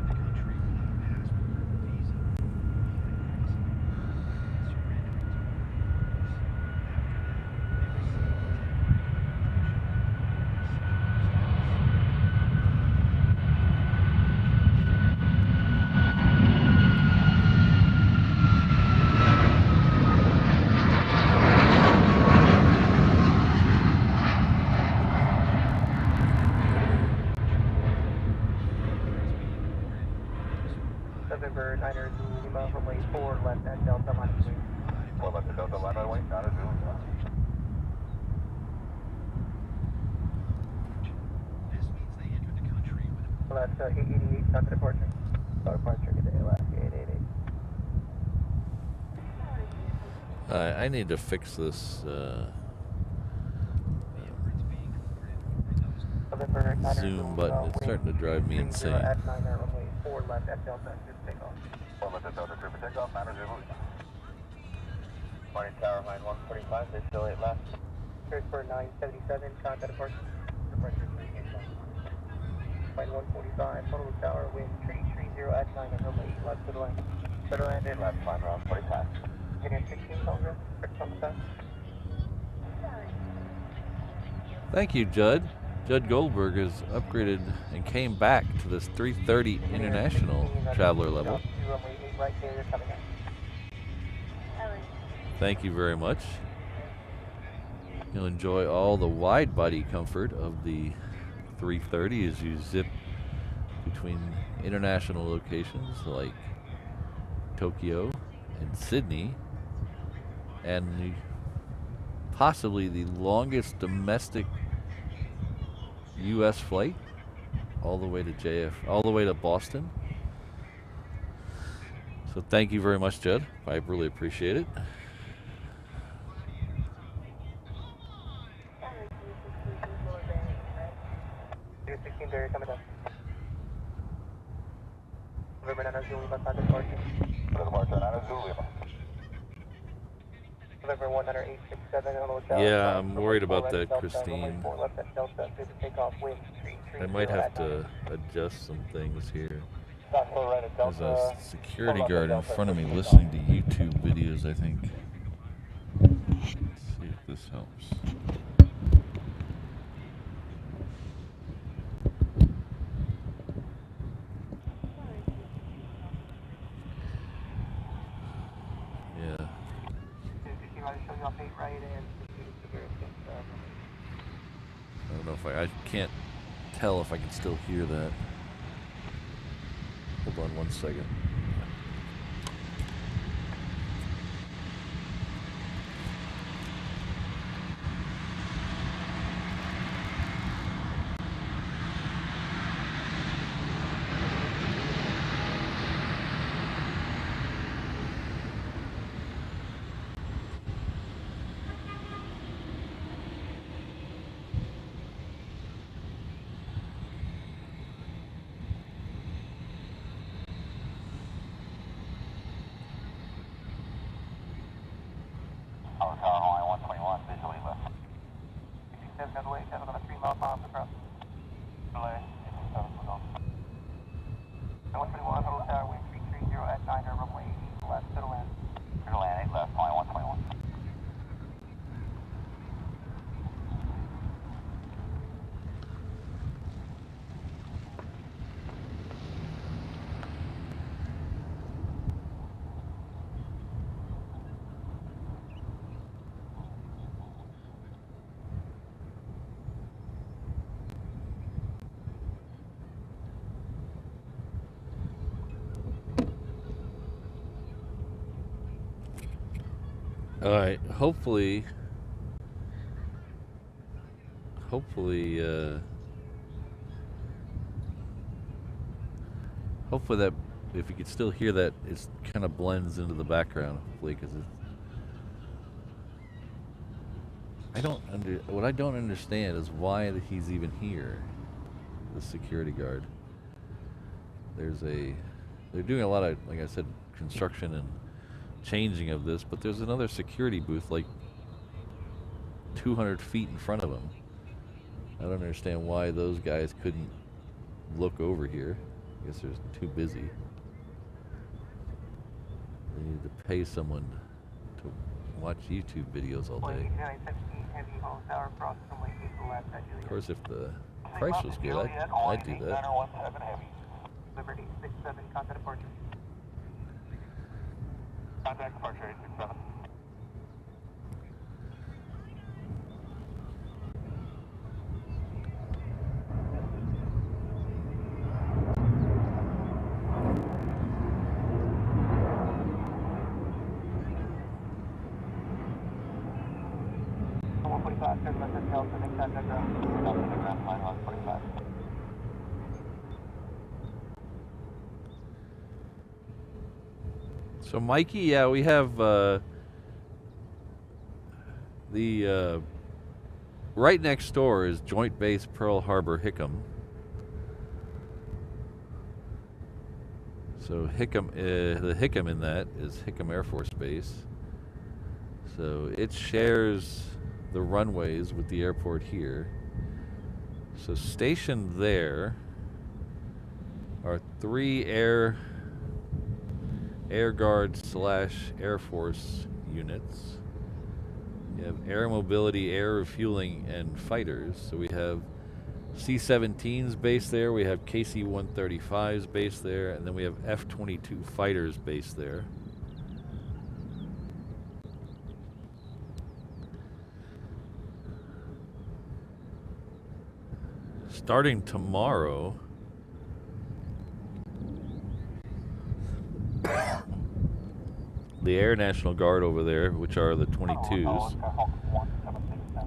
November 9er, Lima, runway 4 left at Delta minus 3. 4 left at Delta, line runway, not a zoom. Alaska 888, time to departure. Departure today, Alaska 888. I need to fix this zoom button. It's starting to drive me insane. At 9er, runway 4 left at Delta, clear for takeoff. 4 left at Delta, clear for takeoff, 9er, 0. Morning tower, line 145, there's still 8 left. Transport 977, contact departure. Departure 385. Line 145, Honolulu Tower, wind 330 at 9 and runway 8 left to the line. Center land 8 left, climb around 45. Getting 16 longer, on the side. Thank you, Judd. Judd Goldberg has upgraded and came back to this 330 international traveler level. Right there, they're coming in. Thank you very much. You'll enjoy all the wide body comfort of the 330 as you zip between international locations like Tokyo and Sydney, and possibly the longest domestic U.S. flight all the way to Boston. So thank you very much, Judd. I really appreciate it. Coming down. November 9 Zulu Lima, contact departure. Departure 9 Zulu Lima. November 10867, Honolulu Tower. Yeah, I'm worried about that, Christine. I might have to adjust some things here. There's a security guard in front of me listening to YouTube videos, I think. Let's see if this helps. Yeah. I don't know if I can't tell if I can still hear that. Hold on one second. All right, hopefully that if you could still hear that, it kind of blends into the background, hopefully, because what I don't understand is why he's even here, the security guard. They're doing a lot of, like I said, construction and changing of this, but there's another security booth like 200 feet in front of him. I don't understand why those guys couldn't look over here. I guess they're too busy. They need to pay someone to watch YouTube videos all day. Of course, if the price was good, I'd do that. Liberty 67, contact departure. Contact departure 867. So Mikey, yeah, we have right next door is Joint Base Pearl Harbor Hickam. So Hickam, the Hickam in that is Hickam Air Force Base. So it shares the runways with the airport here. So stationed there are 3 Air Guard / Air Force units. You have air mobility, air refueling, and fighters. So we have C-17s based there, we have KC-135s based there, and then we have F-22 fighters based there. Starting tomorrow, the Air National Guard over there, which are the 22s,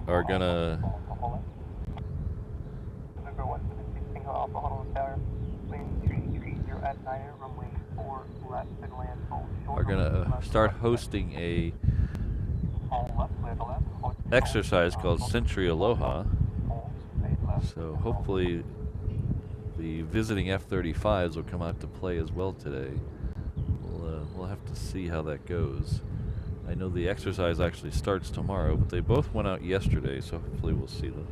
are gonna start hosting a exercise called Century Aloha. So hopefully the visiting F-35s will come out to play as well today. We'll have to see how that goes. I know the exercise actually starts tomorrow, but they both went out yesterday, so hopefully we'll see them.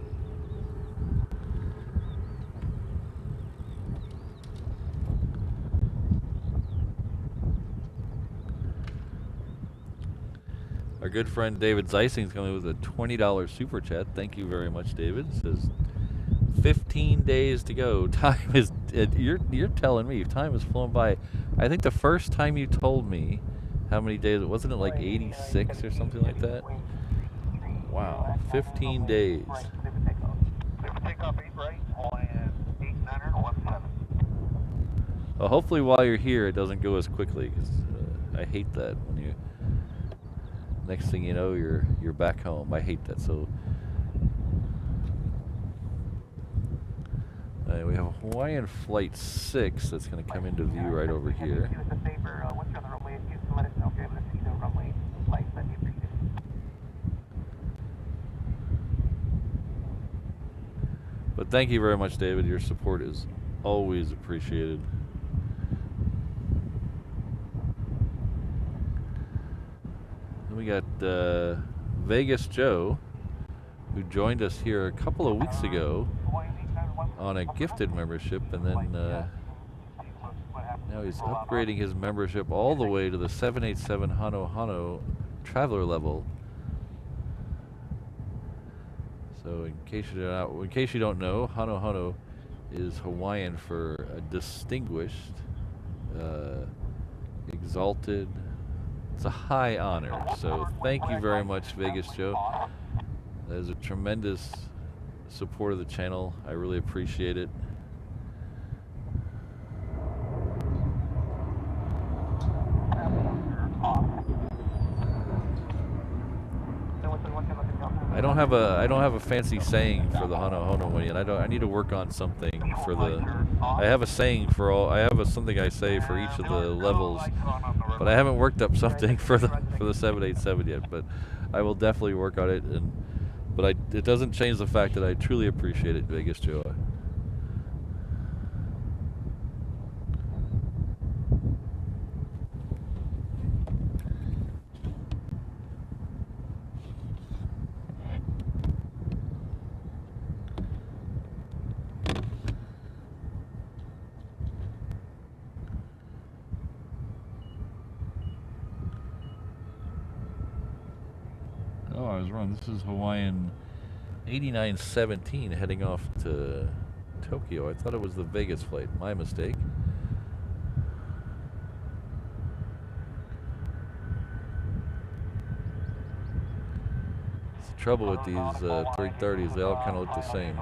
Our good friend David Zeising is coming with a $20 super chat. Thank you very much, David. Says 15 days to go. Time is you're telling me time has flown by. I think the first time you told me how many days, wasn't it like 86 or something like that? Wow, 15 days. Well, hopefully while you're here it doesn't go as quickly, because I hate that when you, next thing you know, you're back home. I hate that. So we have a Hawaiian Flight 6 that's going to come into view right over here. But thank you very much, David. Your support is always appreciated. Then we got Vegas Joe, who joined us here a couple of weeks ago on a gifted membership, and then now he's upgrading his membership all the way to the 787 Honu traveler level. So in case you don't know, Honu is Hawaiian for a distinguished, exalted. It's a high honor. So thank you very much, Vegas Joe. That is a tremendous support of the channel. I really appreciate it. I don't have a fancy saying for the Honu yet. I need to work on something for the. I have a saying for all. I have something I say for each of the levels, but I haven't worked up something for the 787 yet. But I will definitely work on it. But it doesn't change the fact that I truly appreciate it, Vegas Joe. Oh, I was wrong. This is Hawaiian 8917 heading off to Tokyo. I thought it was the Vegas flight. My mistake. It's the trouble with these 330s. They all kind of look the same.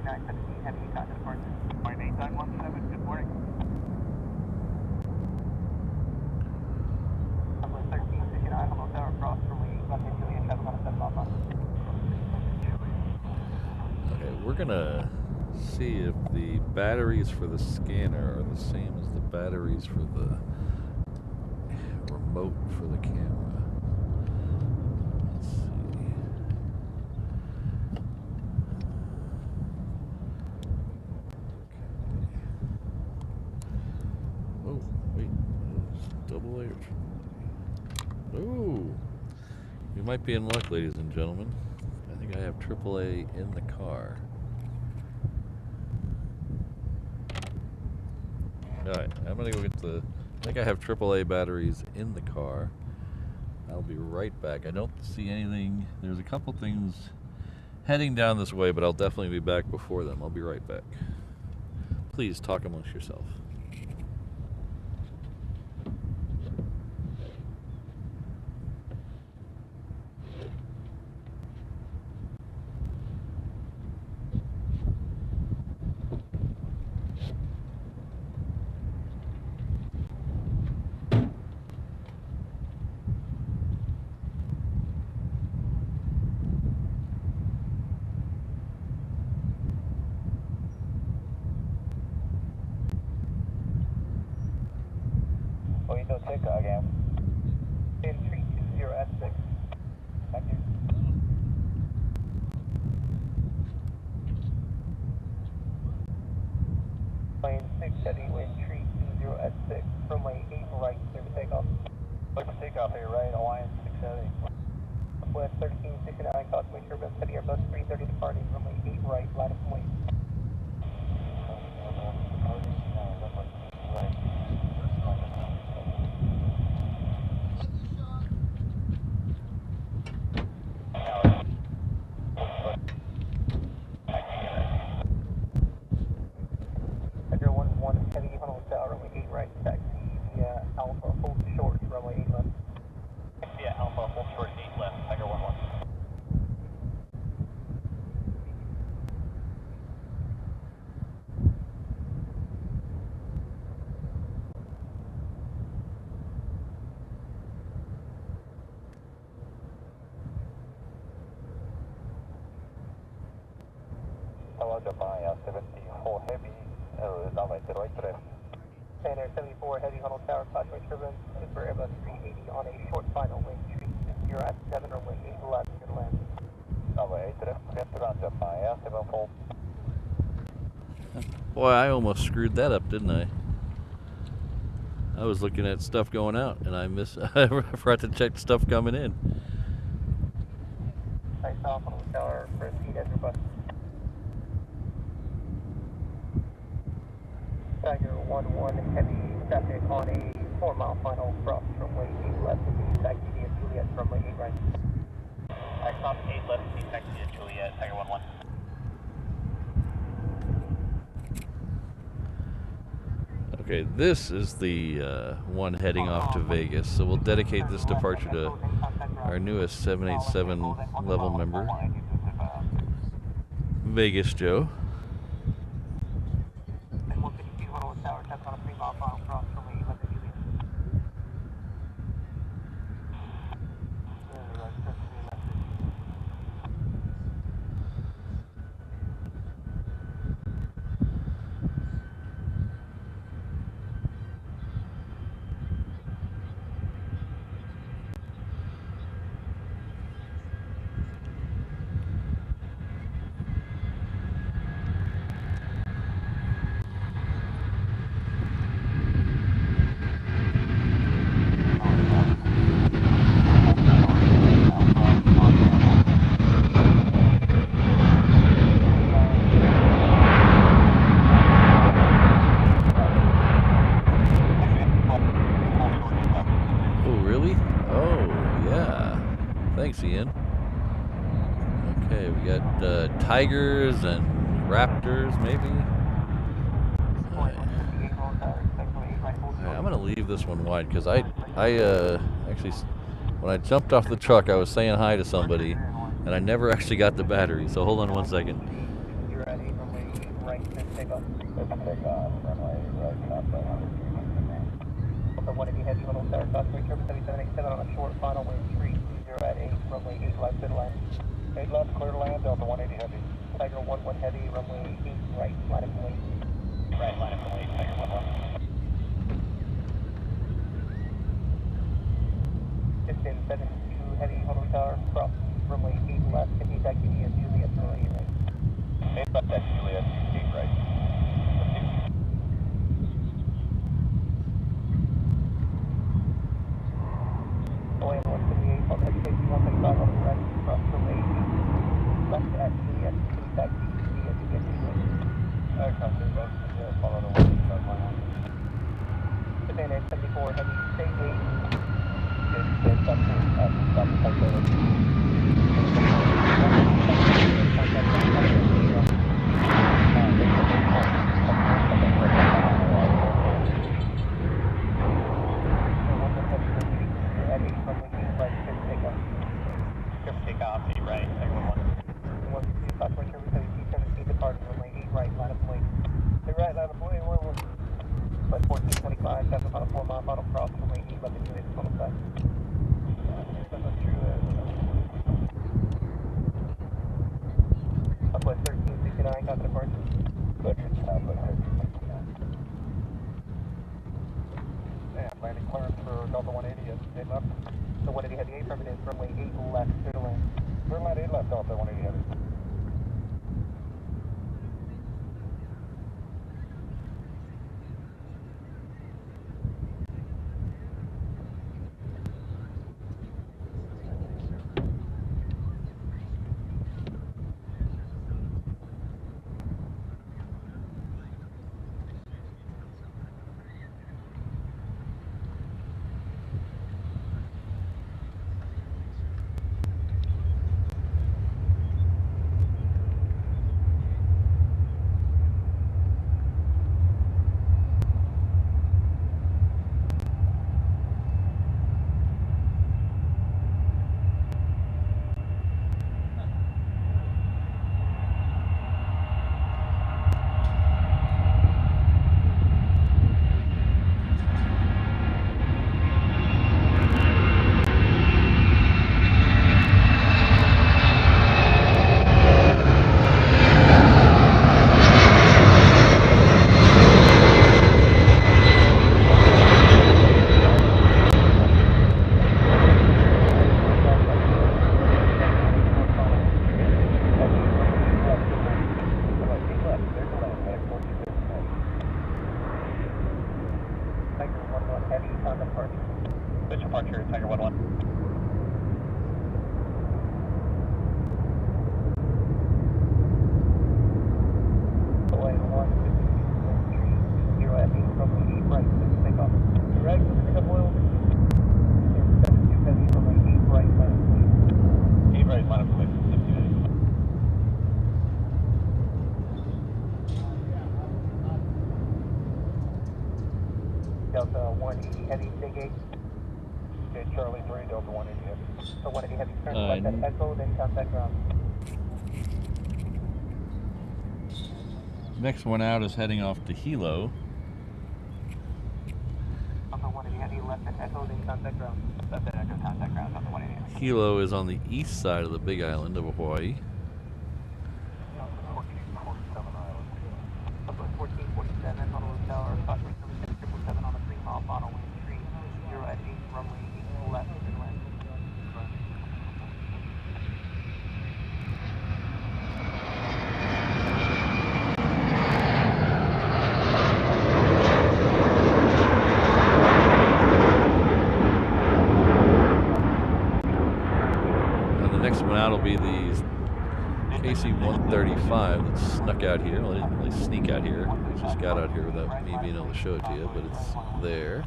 3917 heavy contact departure. Flight 8917, good morning. Number 1369, Honolulu Tower, cross runway 8 left into Juliet, traffic on a 7 mile. Okay, we're gonna see if the batteries for the scanner are the same as the batteries for the remote for the camera. Let's see. Okay. Oh, wait. Double A. Oh, you might be in luck, ladies and gentlemen. I think I have AAA in the car. Alright, I'm gonna go get the... I think I have AAA batteries in the car. I'll be right back. I don't see anything... There's a couple things heading down this way, but I'll definitely be back before them. I'll be right back. Please talk amongst yourself. Take again. In 320 at 6. Thank you. Plane 670, wind 320 at 6, runway 8 right, clear for takeoff. Clear for takeoff here, right, Alliance 670. West 1369, cosmic turbine, steady Airbus 330 departing, runway 8 right, line up and wait. Heavy Honolulu Tower, runway 8 right, taxi via Alpha, hold short, runway 8 left. Via Alpha, hold short, 8 left, Tiger 11. Hello, Japan, 74 heavy, runway 08 left. And Air 74, heavy Honolulu Tower, cosmic turbine, for Airbus 380 on a short final, wind 320 at 7, runway 8 left, good land. Runway 8 left, clear to ground, Japan, 74. Boy, I almost screwed that up, didn't I? I was looking at stuff going out, and I forgot to check stuff coming in. Nice off Honolulu Tower, proceed as requested. Tiger 11 heavy traffic on a 4 mile final, cross runway 8 left, taxi via Juliet, runway 8 right. Cross 8 left, taxi via Juliet, Tiger 11. Okay, this is the one heading off to Vegas, so we'll dedicate this departure to our newest 787 level member, Vegas Joe. Thanks, Ian. Okay, we got tigers and raptors, maybe. I'm gonna leave this one wide because I actually, when I jumped off the truck, I was saying hi to somebody, and I never actually got the battery. So hold on one second. right, clear takeoff. Clear takeoff, runway right, southwest 180. The 180 heavy, Honolulu Tower, Crossway, 7787 on a short final wind 320 at 8, runway 8 left, clear to land. 8 left, clear to land, Delta 180 heavy. Tiger 11 heavy, runway 8 right, line up and wait. Right, line up and wait, Tiger 11. Piston 72 heavy, Honolulu Tower, cross, runway 8 left, and he's acting as Juliet, runway 8 right. 8 left, that's Juliet, 8 right. Boeing 178, on heavy safety 135 on the right, cross runway 8 left at Juliet, he's acting Juliet, Juliet. Copy, follow the 185 line. Piston 74 heavy, stay 8. Stop the landing clearance for Delta 180 at 8 left. So 180 heavy, affirmative, runway 8 left, clear to land. Clear land 8 left, Delta 180 heavy. Delta 180 heavy, stay gate. Okay, Charlie 3, Delta 180 heavy. So 180 heavy, turn left at Echo, then contact ground. Next one out is heading off to Hilo. Delta 180 heavy, left at Echo, then contact ground. Left at Echo, contact ground, Delta 180 heavy. Hilo is on the east side of the big island of Hawaii. 1447, Honolulu Tower, Crossway 777 on a 3-mile final wind 30 at 8, runway 8 left, clear to land. And the next one out will be the KC-135 that snuck out here. Well, it didn't really sneak out here. It just got out here without me being able to show it to you, but it's there.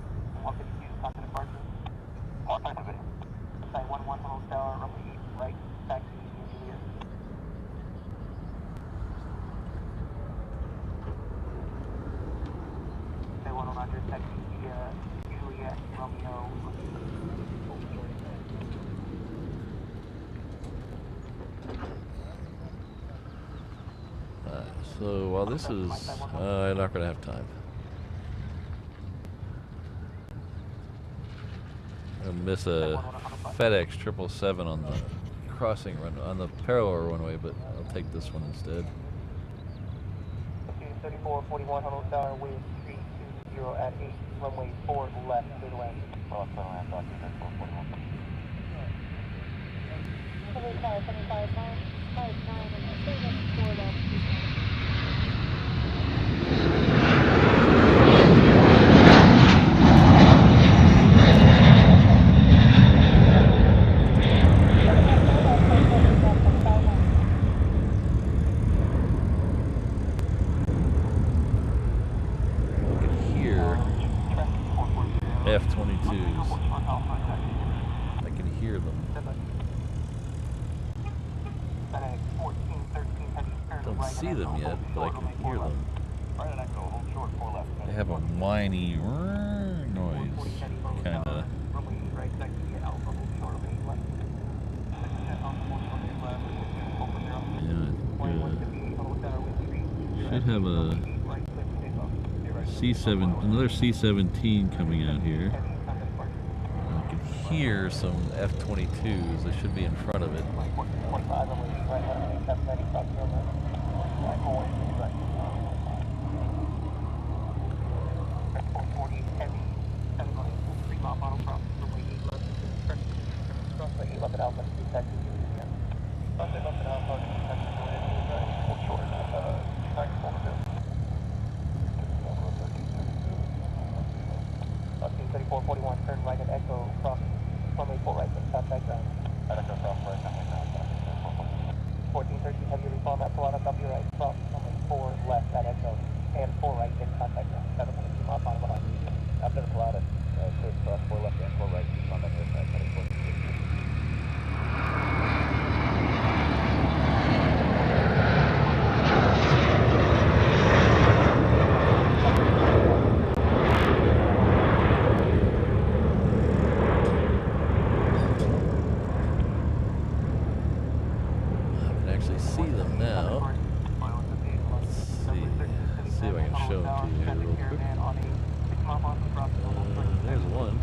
So while this is, I'm not going to have time. I'm going to miss a FedEx 777 on the crossing run, on the parallel runway, but I'll take this one instead. 3441 Honolulu Tower, wind 320 at 8, runway 4 left, clear to land. Well, clear to land, 3441. 75 miles, 59 and 4 left. F-22s. I can hear them. Don't see them yet, but I can hear them. They have a whiny noise, kinda. Yeah, should have a another C-17 coming out here. I can hear some F-22s. They should be in front of it. Turn right at Echo, cross runway 4 right, then contact ground. Echo cross right, contact ground. 1413, heavy recall map, Pilot, copy right, cross runway 4 left at Echo, and 4 right, then contact ground. 7.2 miles on behind. After the Pilot, cross 4 left and 4 right, contact airside, 74. There's one.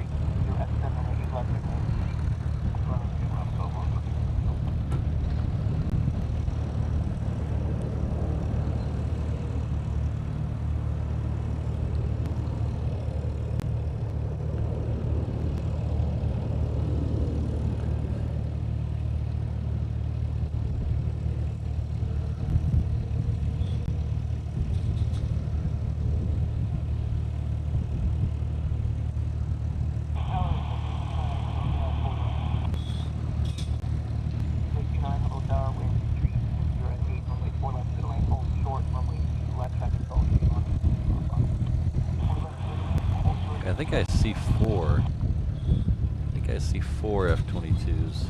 I think I see four. I think I see four F-22s.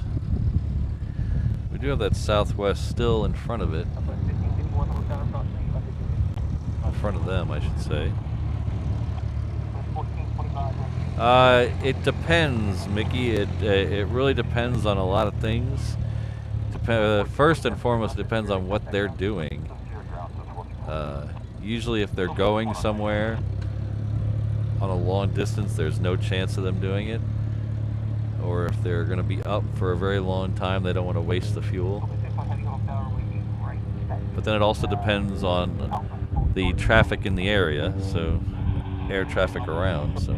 We do have that Southwest still in front of it. In front of them, I should say. It depends, Mickey. It really depends on a lot of things. First and foremost, it depends on what they're doing. Usually if they're going somewhere on a long distance, there's no chance of them doing it. Or if they're going to be up for a very long time, they don't want to waste the fuel. But then it also depends on the traffic in the area, so air traffic around. So.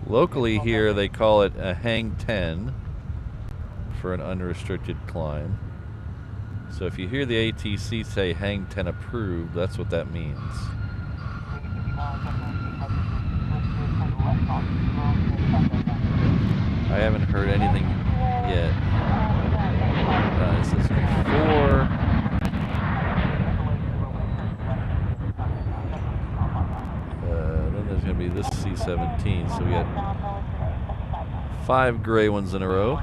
Locally here, they call it a hang 10 for an unrestricted climb. So if you hear the ATC say hang 10 approved, that's what that means. I haven't heard anything yet. It says 4. Then there's going to be this C-17, so we got 5 gray ones in a row.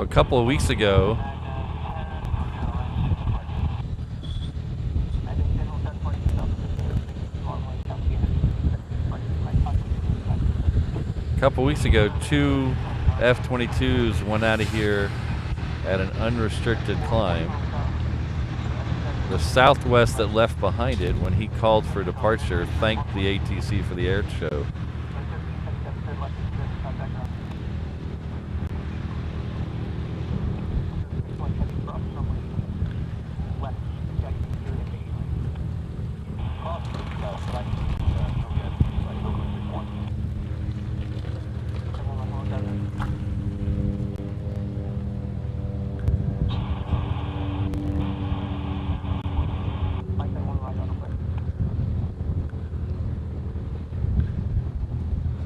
a couple of weeks ago, two F-22s went out of here at an unrestricted climb. The Southwest that left behind it, when he called for departure, thanked the ATC for the air show.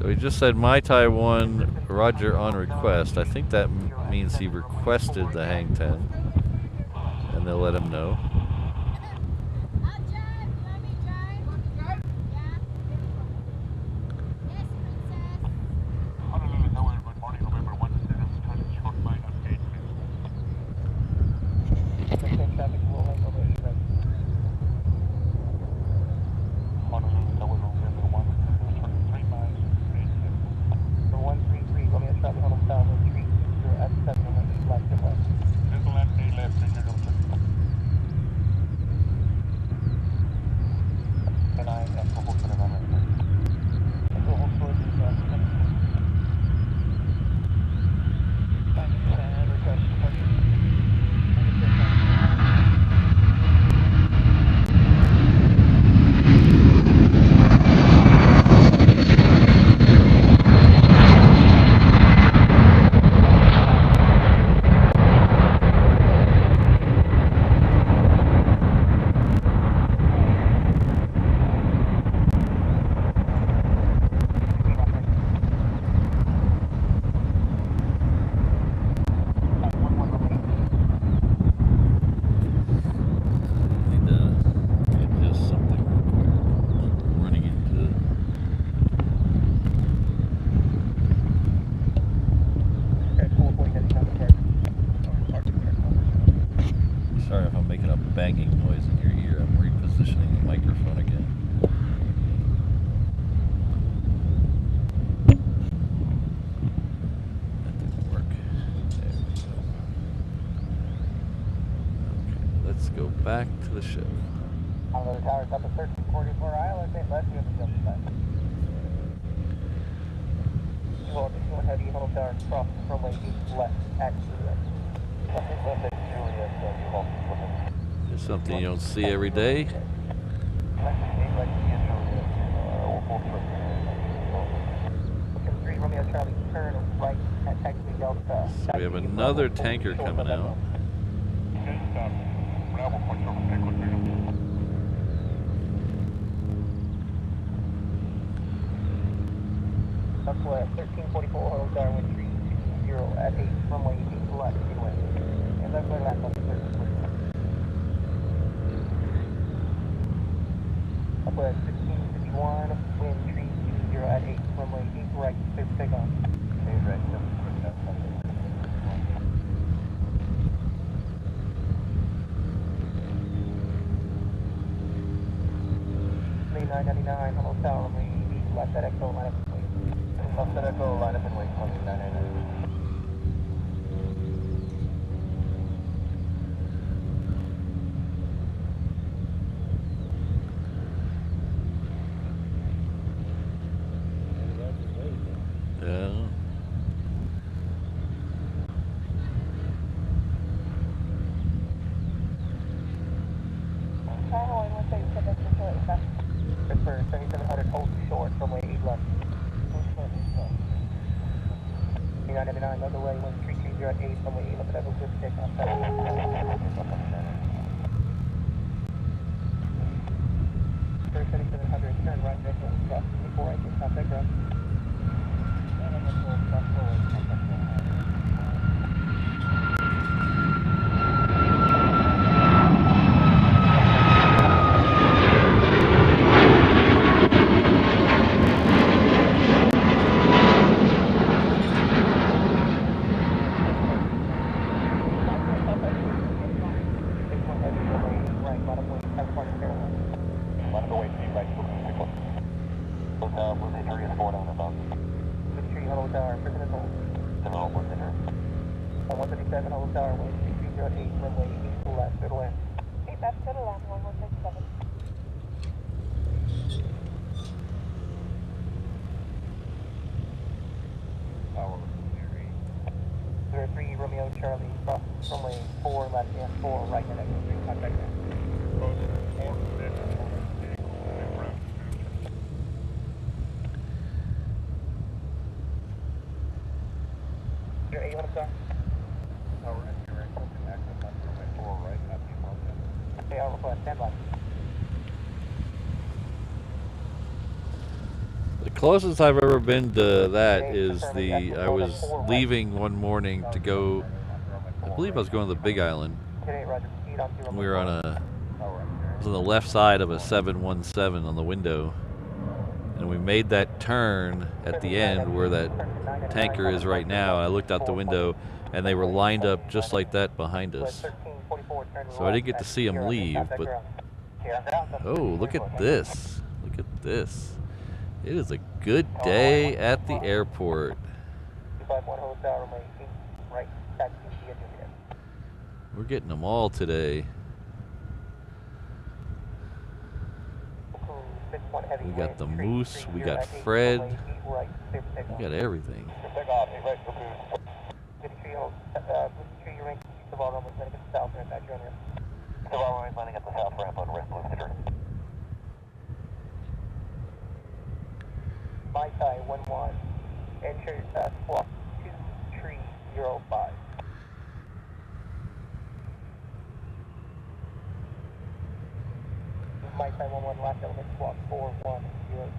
So he just said my Taiwan, Roger on request. I think that means he requested the hang 10, and they'll let him know. Back to the ship. Honolulu Tower, up at 1344 Island, St. Left, you have to jump back. Two-1 heavy, Honolulu Tower, cross runway east left at Juliet. Left at Juliet, It's something you don't see every day. So we have another tanker coming out. Southwest 1344 Honolulu Tower, wind 320 at 8, runway 8 left, inland. And that's my last on 1344. Southwest 1651, wind 320 at 8, runway 8 right, clear for takeoff. 8 right, 999 Honolulu Tower, runway 8 left at Echo, line up and wait. Left at Echo, line up and wait, 999. Yeah. For 7700, hold short, runway 8 left. 999, another way, wind 320 at 8, runway 8 left at Echo, clear for takeoff. 3700, turn right, Echo, cross 24 right, contact ground. Blue 3 is 4 down and about. 53 Honolulu Tower, prison is hold. 7 all Blue 3. 137 Honolulu Tower, wind 3308, runway 8 to left, clear to land. 8 left, clear to land, 1167. Tower 03 Romeo Charlie, cross runway 4 left and 4 right at exit 3, contact now. Your 8 Honolulu Tower. Tower entry right, closing access on runway 4 right at the mountain. Okay, I'll request standby. The closest I've ever been to that is I was leaving one morning to go, I believe I was going to the Big Island. We were on it was on the left side of a 717 on the window. And we made that turn at the end where that tanker is right now. I looked out the window and they were lined up just like that behind us. So I didn't get to see them leave, but oh, look at this. Look at this. It is a good day at the airport. We're getting them all today. We got the Moose, we got Fred, we got everything. Landing at the south ramp on West Blue 3. My Thai 11, enter squawk 2305. My Thai 11, last element squawk 4102.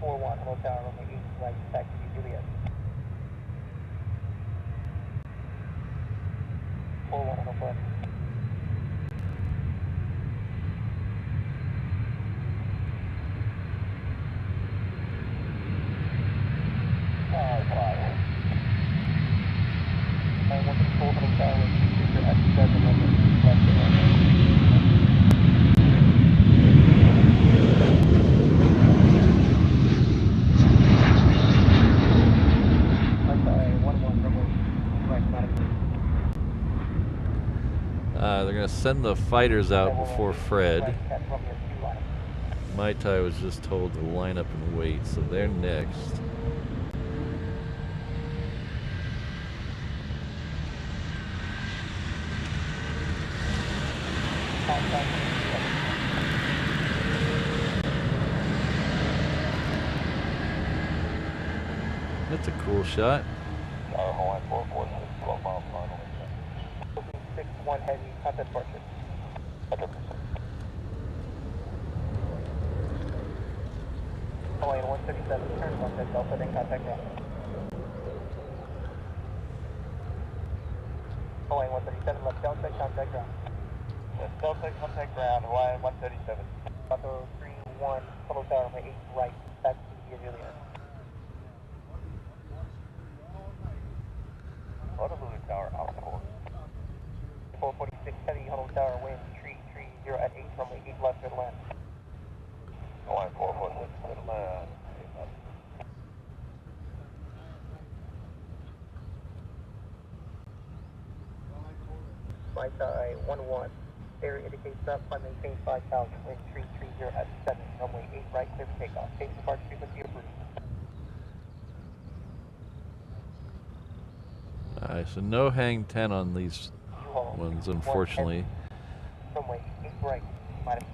41, hotel room 8, right, taxi Juliet. 41, hotel. They're going to send the fighters out before Fred. Mai Tai was just told to line up and wait, so they're next. That's a cool shot. Hawaii 446, 12 miles final. 61 heavy, contact portrait. Hawaii 137, turn contact Delta, then contact ground. Hawaii 137, left Delta, contact ground. Delta, contact ground, Hawaii 137. Bravo 31, total tower, 8 right, back to Juliet. Honolulu Tower, out of course. 446 heavy, Honolulu Tower, wind 330 at 8, runway 8 left, good land. Hawaii 446, good land. My Thai 11, area indicates up, climb maintain 5,000, wind 330 at 7, runway 8 right, clear for takeoff. Stage departure frequency approved. Alright, so no hang 10 on these ones, unfortunately. Runway 8 right, minus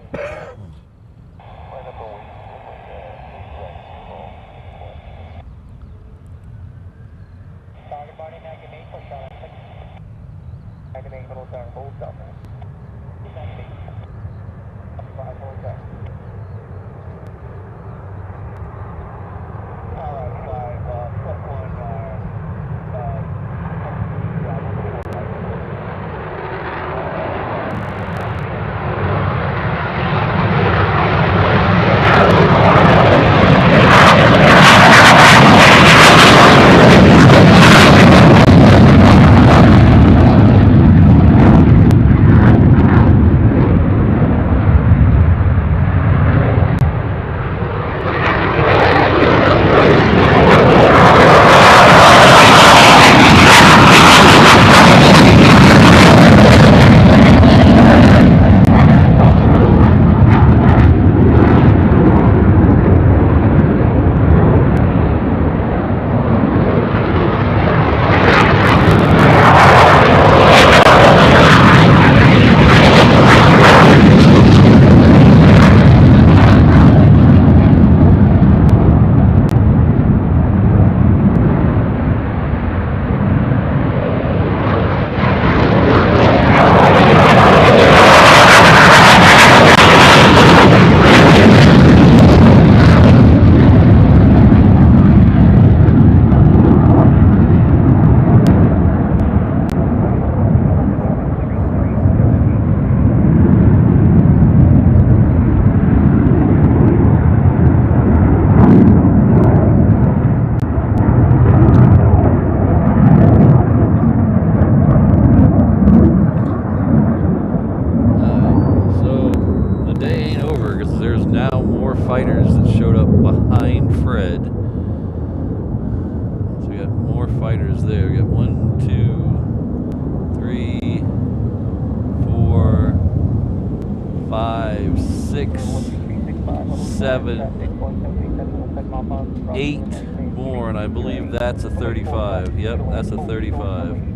now more fighters that showed up behind Fred. So we got more fighters there. We got 1, 2, 3, 4, 5, 6, 7, 8 more, and I believe that's a 35. Yep, that's a 35.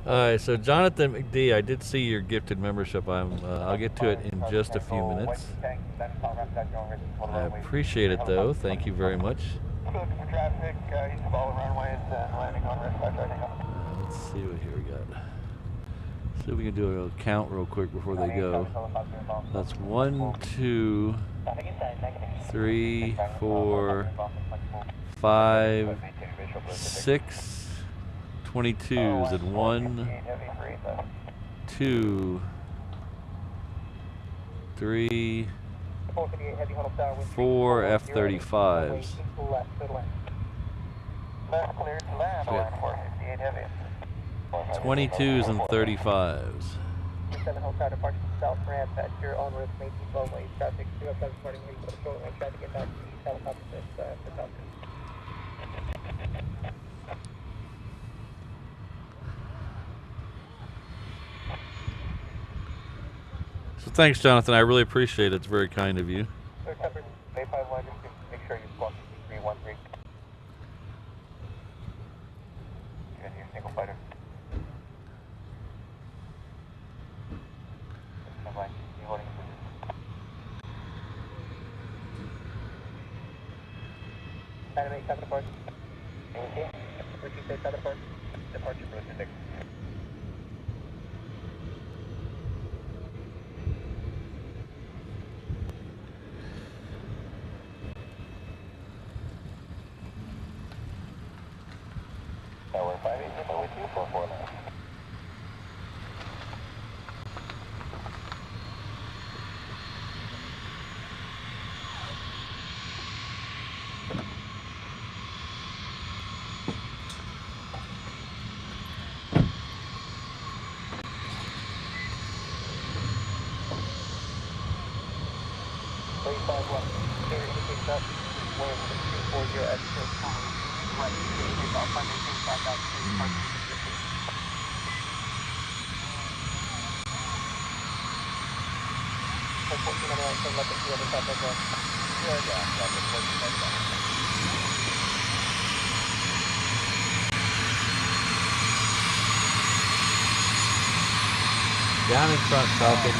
Alright, so Jonathan McD, I did see your gifted membership. I'll get to it in just a few minutes. I appreciate it though. Thank you very much. Let's see what here we got. See if we can do a count real quick before they go. That's 1, 2, 3, 4, 5, 6 22s and 1, 2, 3, 4 F-35s. 22s and 35s. So thanks, Jonathan. I really appreciate it. It's very kind of you. Down in front, Falcon.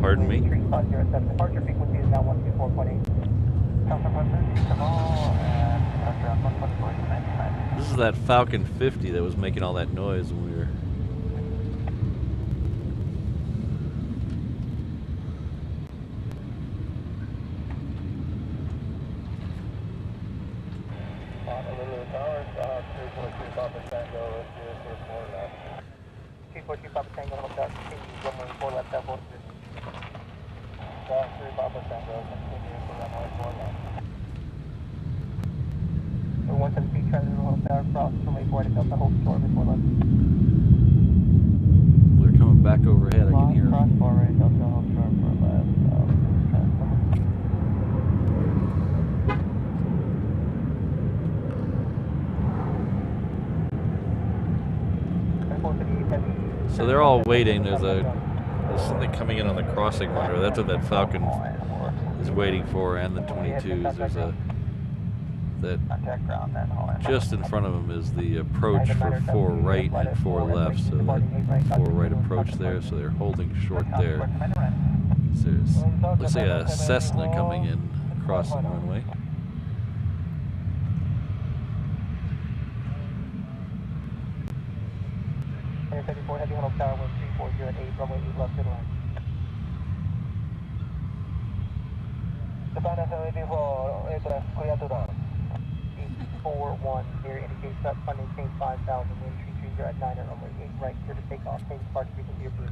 Pardon me? Departure frequency is now 124.8. This is that Falcon 50 that was making all that noise when we were... Honolulu Tower, 342 Papa Tango, let's do it for 4 left. 342 Papa Tango, hotel, continue, runway 4 left, that holds this. 3 Papa Tango, continue for runway 4 left. 173 Treasure Hotel, cross runway 4 to Delta, hold short before left. They're coming back overhead, I can hear Cross them. 4 right, Delta, hold short for left. So they're all waiting. There's something coming in on the crossing runner. That's what that Falcon is waiting for, and the 22s. There's just in front of them is the approach for 4 right and 4 left. So that 4 right approach there. So they're holding short there. So looks like a Cessna coming in crossing the runway. Heavy Honolulu Tower, wind 340 at 8, runway 8 left to the line. Japan SLA aircraft, clear to down. 841, here indicates that funding change 5,000, wind 330 at 9 and runway 8 right, clear to take off, change departure frequency approved.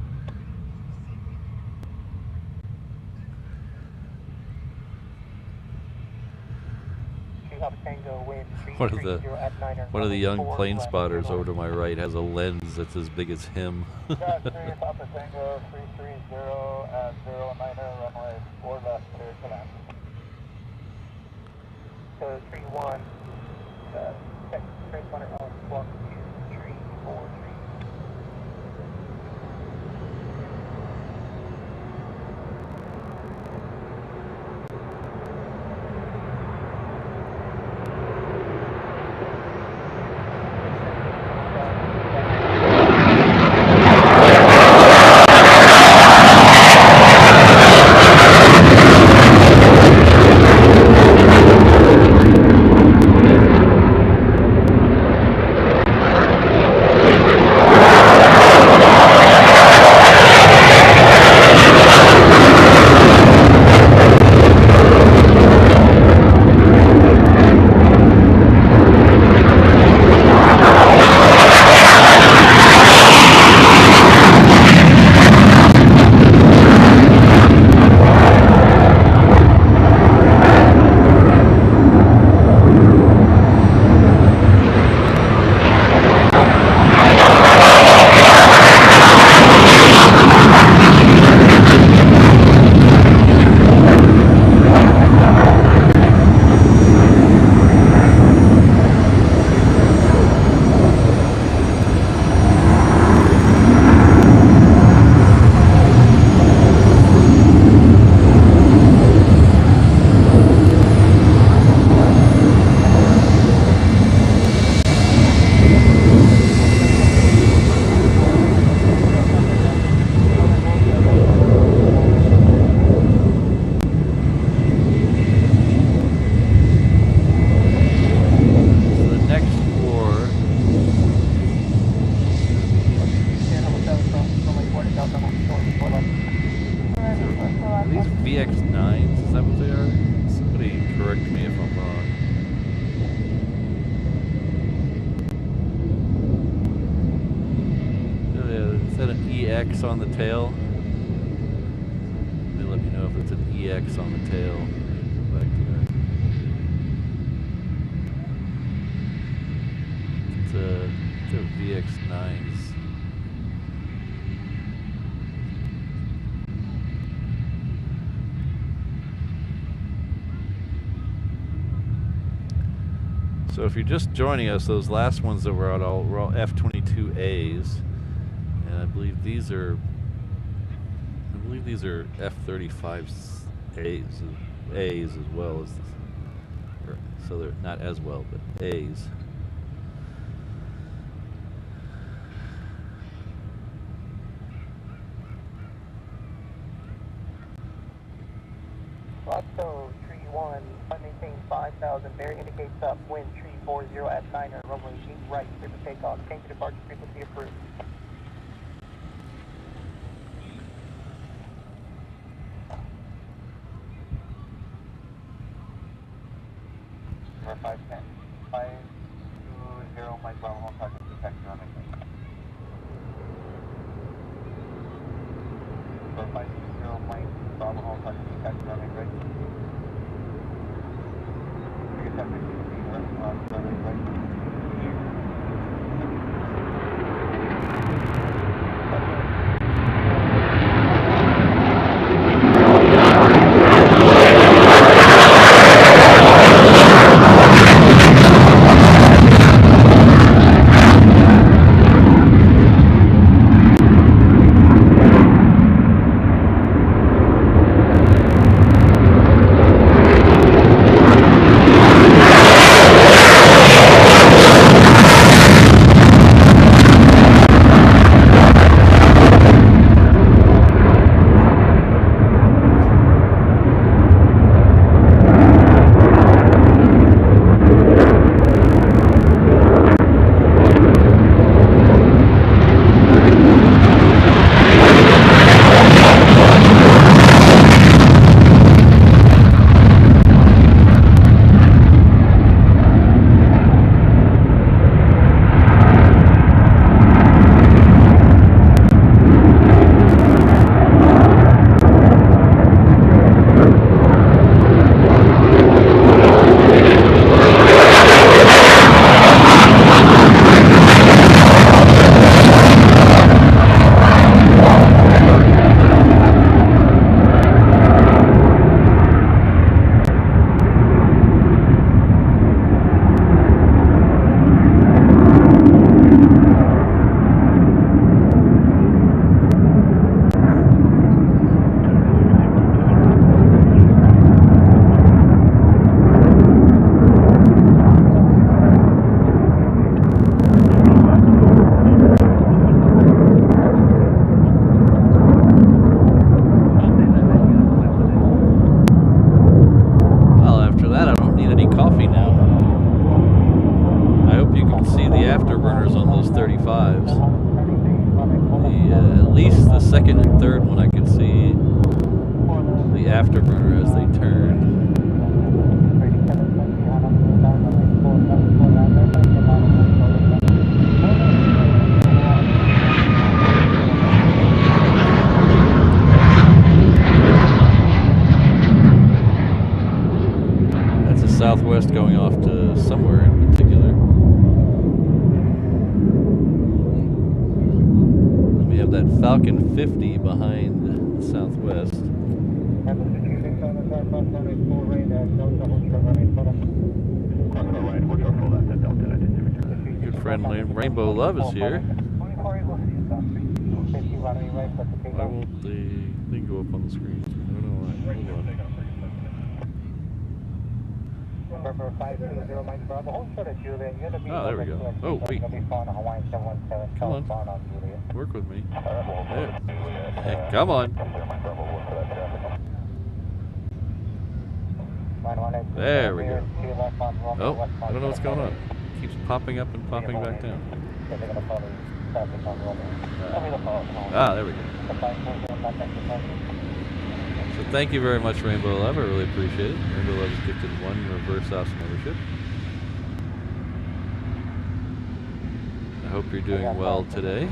One of the young plane spotters over to my right has a lens that's as big as him. Got 3 Papa Tango, 330 at 09er, runway 4 left, clear to land. So 31, check transponder on block 2343. VX9s, is that what they are? Somebody correct me if I'm wrong. Is that an EX on the tail? Let me know if it's an EX on the tail. Go back to that. It's a VX9s. So if you're just joining us, those last ones that were out were all F-22As, and I believe these are F-35As as well as, so they're not as well, but A's. So, tree 1, maintain 5,000, bear indicates up, wind tree 40 at 9er, runway 8 right, clear for takeoff, change to departure frequency approved. Number 510, 520 Mike Bravo, home target, detect running right. Number 520 Mike Bravo, home target, detect running right. Running right. Southwest going off to somewhere in particular. And we have that Falcon 50 behind the Southwest. Good friend Rainbow Love is here. Why won't the thing go up on the screen? I don't know why. Hold on. Oh, there we go. Oh, wait. Come on. Work with me. There. Hey, come on. There we go. Oh, I don't know what's going on. It keeps popping up and popping back down. There we go. So thank you very much, Rainbow Love. I really appreciate it. Rainbow Love is gifted 1 reverse house membership. I hope you're doing well today.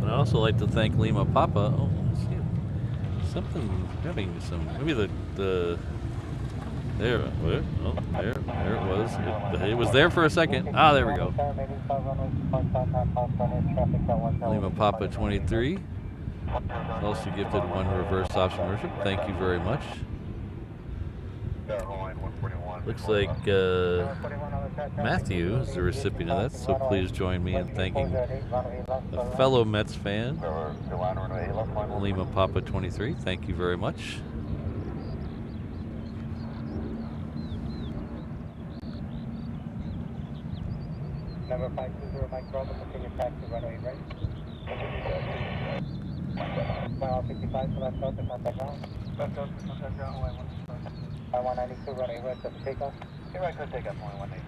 And I also like to thank Lima Papa. Oh, Something having some. Maybe the. There. What? Oh, there it was. It was there for a second. Ah, there we go. Lima Papa 23. Also gifted 1 reverse option worship. Thank you very much. Looks like Matthew is the recipient of that, so please join me in thanking a fellow Mets fan, Lima Papa 23. Thank you very much. Number 520 Mike Bravo, continue taxi runway right. Mile 55, so left out to contact ground. Left out to contact ground, 192 runway right, so takeoff. Okay, right, good takeoff, 118.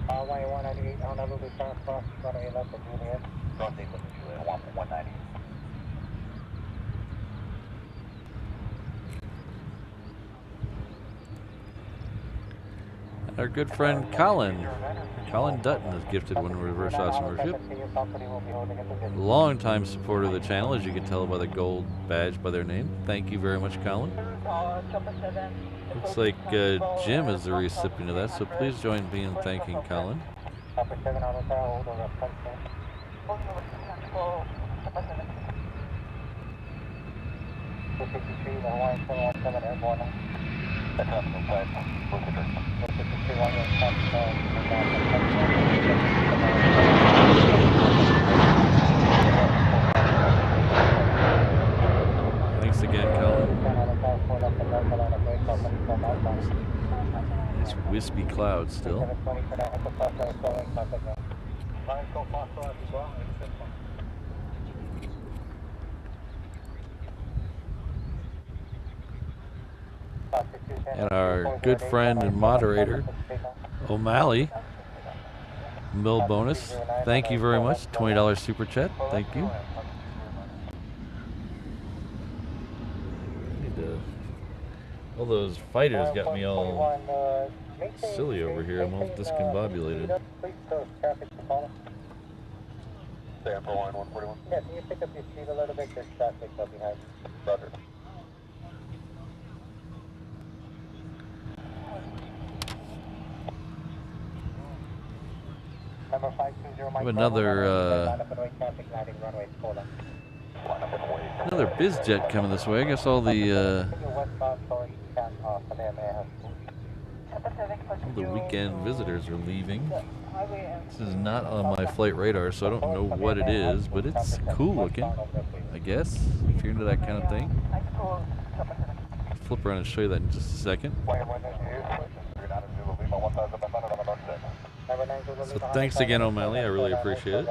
Runway 198, Honolulu, South Cross, runway left at Juliet. Crossing with Juliet, 190. Our good friend Colin Dutton has gifted 1 reverse option worship. Long-time supporter of the channel, as you can tell by the gold badge by their name. Thank you very much, Colin. Looks like Jim is the recipient of that, so please join me in thanking Colin. Thanks again, Colin. Nice wispy cloud still. And our good friend and moderator, O'Malley, Mill bonus. Thank you very much. $20 super chat. Thank you. All those fighters got me all silly over here. I'm all discombobulated. Sample line 141. Yeah, can you pick up your speed a little bit? There's traffic up behind you. Roger. We have another biz jet coming this way. I guess all the weekend visitors are leaving. This is not on my flight radar, so I don't know what it is, but it's cool looking, I guess, if you're into that kind of thing. I'll flip around and show you that in just a second. So thanks again, O'Malley. I really appreciate it.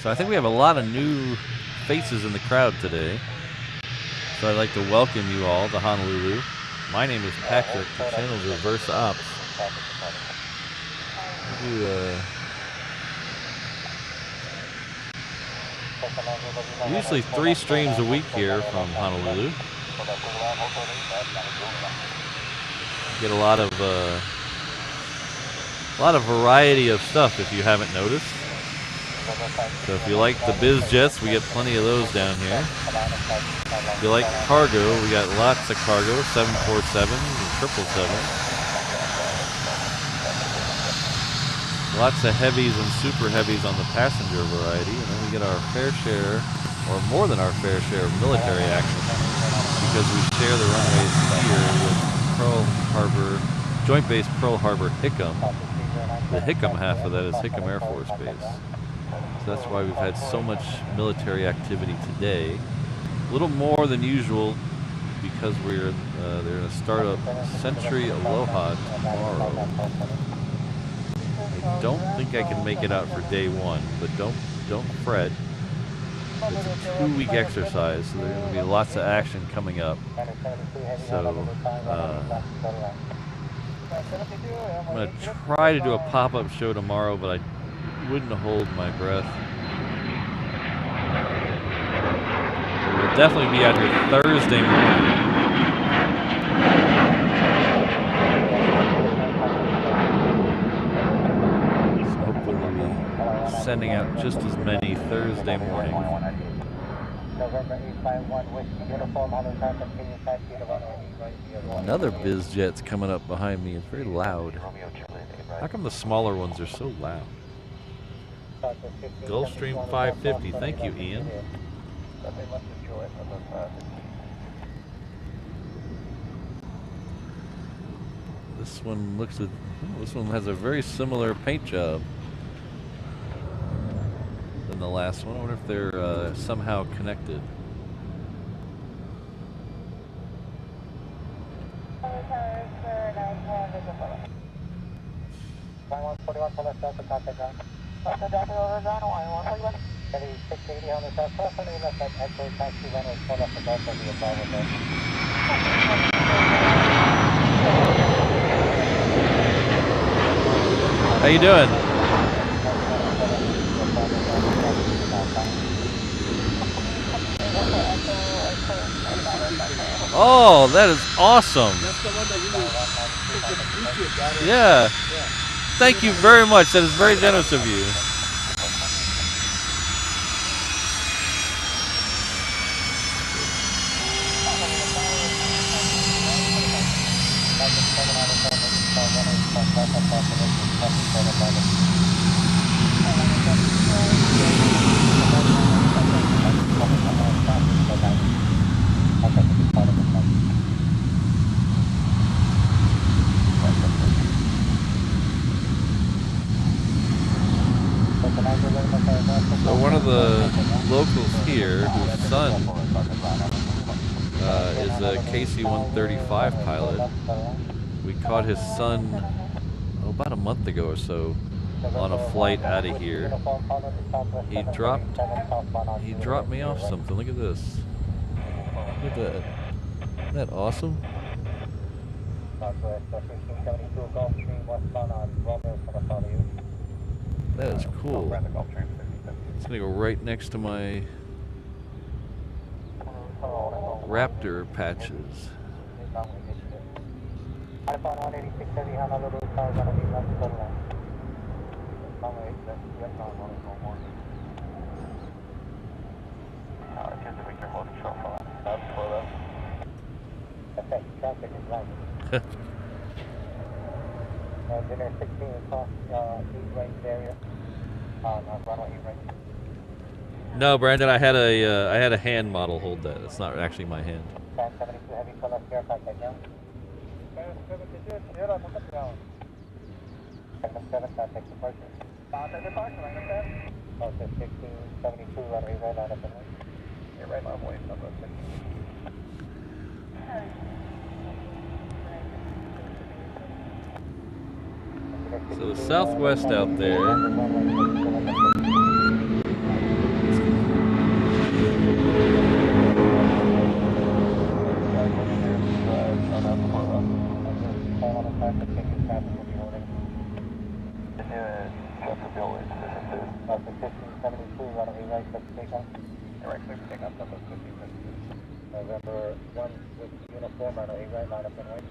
So I think we have a lot of new faces in the crowd today. So I'd like to welcome you all to Honolulu. My name is Patrick. The channel is Reverse Ops. We do usually 3 streams a week here from Honolulu. Get a lot of variety of stuff if you haven't noticed. So if you like the biz jets, we get plenty of those down here. If you like cargo, we got lots of cargo, 747s and 777s. Lots of heavies and super heavies on the passenger variety, and then we get our fair share, or more than our fair share, of military action because we share the runways here with Pearl Harbor, Joint Base Pearl Harbor Hickam. The Hickam half of that is Hickam Air Force Base. So that's why we've had so much military activity today. A little more than usual because they're going to start up Century Aloha tomorrow. I don't think I can make it out for day 1, but don't fret. It's a 2-week exercise, so there's going to be lots of action coming up. So I'm going to try to do a pop-up show tomorrow, but I wouldn't hold my breath. definitely be out here Thursday morning. So hopefully we'll be sending out just as many Thursday morning. Another biz jet's coming up behind me. It's very loud. How come the smaller ones are so loud? Gulfstream 550. Thank you, Ian. This one looks at. This one has a very similar paint job than the last one. I wonder if they're somehow connected. How you doing? Oh, that is awesome. That's the one that you yeah. Thank you very much. That is very generous of you. So one of the locals here, whose son is a KC-135 pilot, we caught his son about a month ago or so on a flight out of here. He dropped me off something. Look at this. Look at that. Isn't that awesome? That is cool. It's gonna go right next to my Raptor patches. Dinner 16 across East Range area. Runway East Range. No, Brandon, I had a hand model hold that. It's not actually my hand. 72 heavy select aircraft right now. 7 contact departure. Contact departure, right there. Okay, 1672 runway right line up and wait. Yeah, right line wait, number 16. So the Southwest out there. November 1 with uniform on A right line up and wait.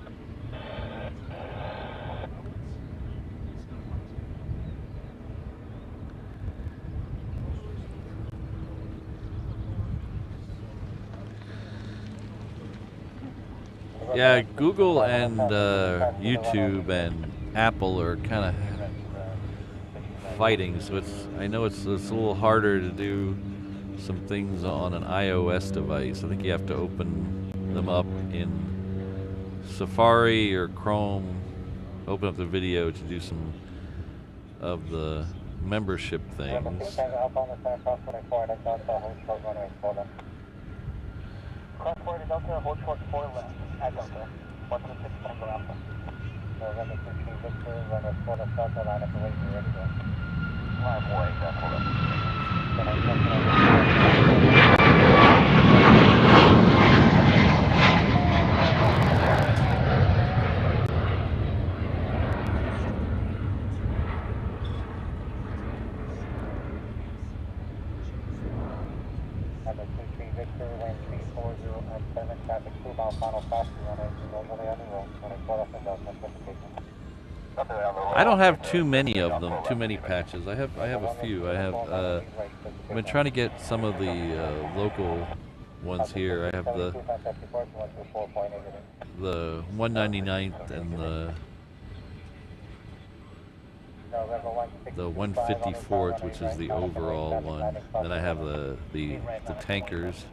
Yeah, Google and YouTube and Apple are kind of fighting, so I know it's a little harder to do some things on an iOS device. I think you have to open them up in Safari or Chrome, open up the video to do some of the membership things. Cross-border Delta, hold short 4 left at Delta. 126 Tango Alpha. November 15 Victor, runway 4 left Delta, line up and wait, you're ready to go. Line way, Delta left. On the 23 Victor, land 340 traffic 2 mile final passenger runway, overlay on the road, runway 12 up and down, modification. I don't have too many of them, too many patches. I have a few. I have I've been trying to get some of the local ones here. I have the 199th and the 154th, which is the overall one. Then I have the tankers.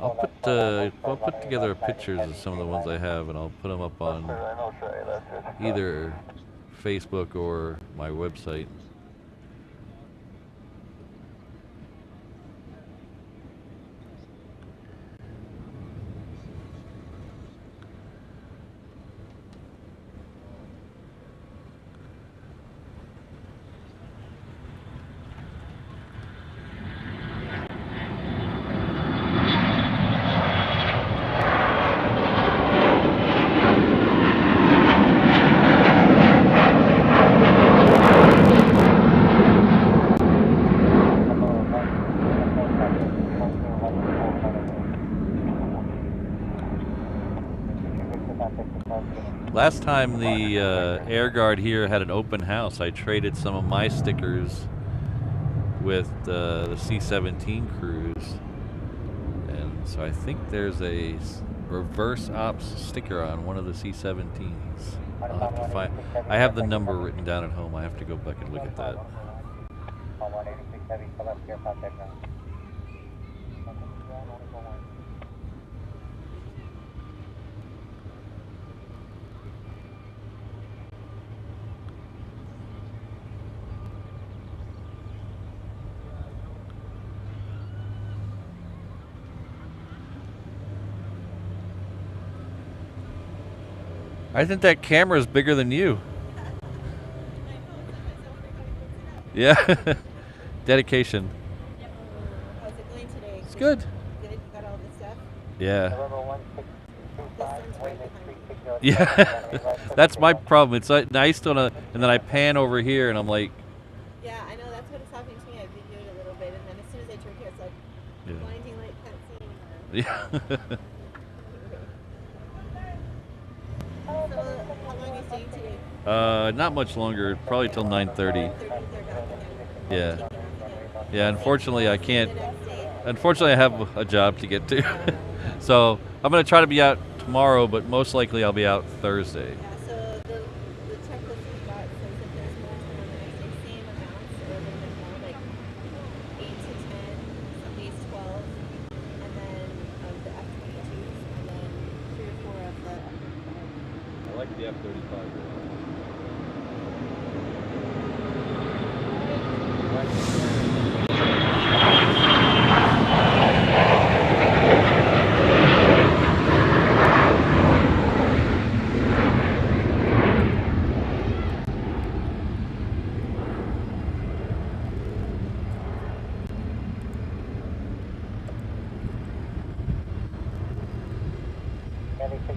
I'll put together pictures of some of the ones I have, and I'll put them up on either Facebook or my website. Last time the Air Guard here had an open house, I traded some of my stickers with the C-17 crews, and so I think there's a reverse ops sticker on one of the C-17s. I'll have to find. I have the number written down at home. I have to go back and look at that. I think that camera is bigger than you. Yeah. Dedication. How's it going today? It's good. Good? You got all the stuff? Yeah. This one's right behind me. Yeah. That's my problem. It's like nice to, and then I pan over here and I'm like. Yeah, I know. That's what is happening to me. I videoed a little bit, and then as soon as I turn here, it's like blinding light, can't see anymore. Yeah. So, how long are you staying today? Not much longer. Probably till 9:30. 30, they're back again. Yeah. Yeah. Unfortunately, I can't. Unfortunately, I have a job to get to. So I'm gonna try to be out tomorrow, but most likely I'll be out Thursday. Yeah. So the checklist we got says that there's more time on the next day, same amounts or a little bit more, like 8 to 10, some days 12, and then of the F-22s, and then 3 or 4 of the F-35. I like the F-35.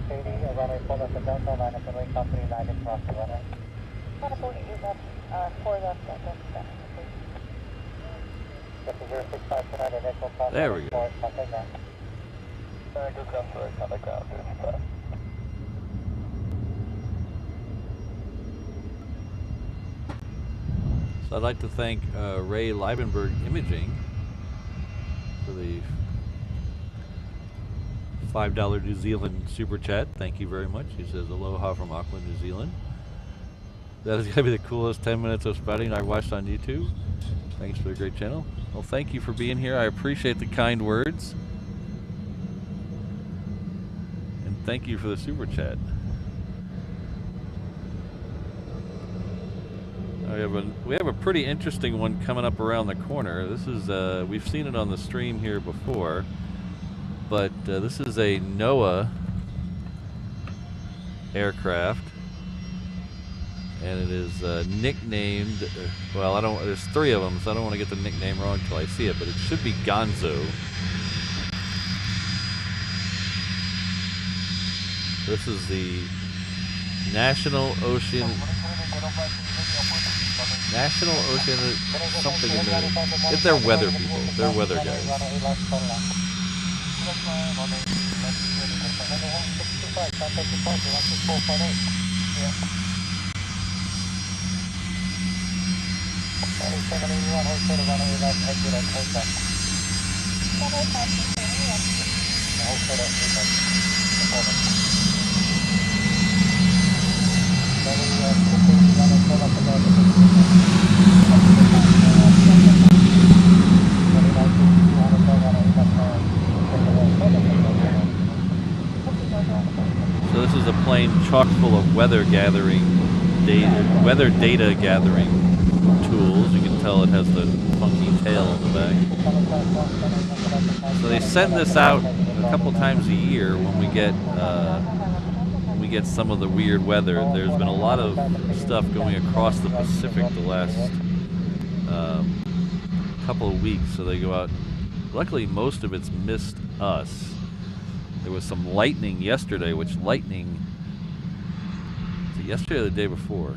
A380, runway pulled up and down, line up and wait, company 9 across the runway. 148 left, 4 left, that's This is 065 tonight at Echo Cross. There we go. Contact ground. Good ground for contact ground, 065. So I'd like to thank Ray Liebenberg Imaging for the $5 New Zealand super chat. Thank you very much. He says aloha from Auckland, New Zealand. That is going to be the coolest 10 minutes of spouting I've watched on YouTube. Thanks for the great channel. Well, thank you for being here. I appreciate the kind words. And thank you for the super chat. We have a pretty interesting one coming up around the corner. This is we've seen it on the stream here before, but this is a NOAA aircraft, and it is nicknamed. Well, there's 3 of them, so I don't want to get the nickname wrong until I see it, but it should be Gonzo. This is the National Ocean. National Ocean something in there. If they're weather people, they're weather guys. So this is a plane chock full of weather gathering weather data gathering tools. You can tell it has the funky tail in the back. So they send this out a couple times a year when we get some of the weird weather. There's been a lot of stuff going across the Pacific the last couple of weeks, so they go out. Luckily, most of it's missed us. There was some lightning yesterday, which lightning... Is it yesterday or the day before?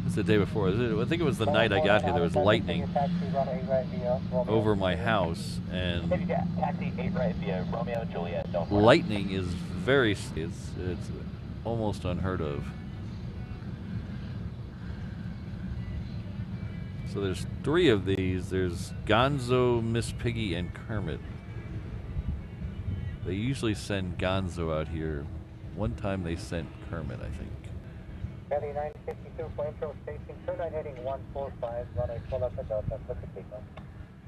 It's the day before. I think it was the night I got here. There was lightning over my house, and lightning is very... It's almost unheard of. So there's 3 of these. There's Gonzo, Miss Piggy, and Kermit. They usually send Gonzo out here. One time they sent Kermit, I think. Kelly 952 for intro station, turn right heading 145, runway pull up at Delta, look at takeoff.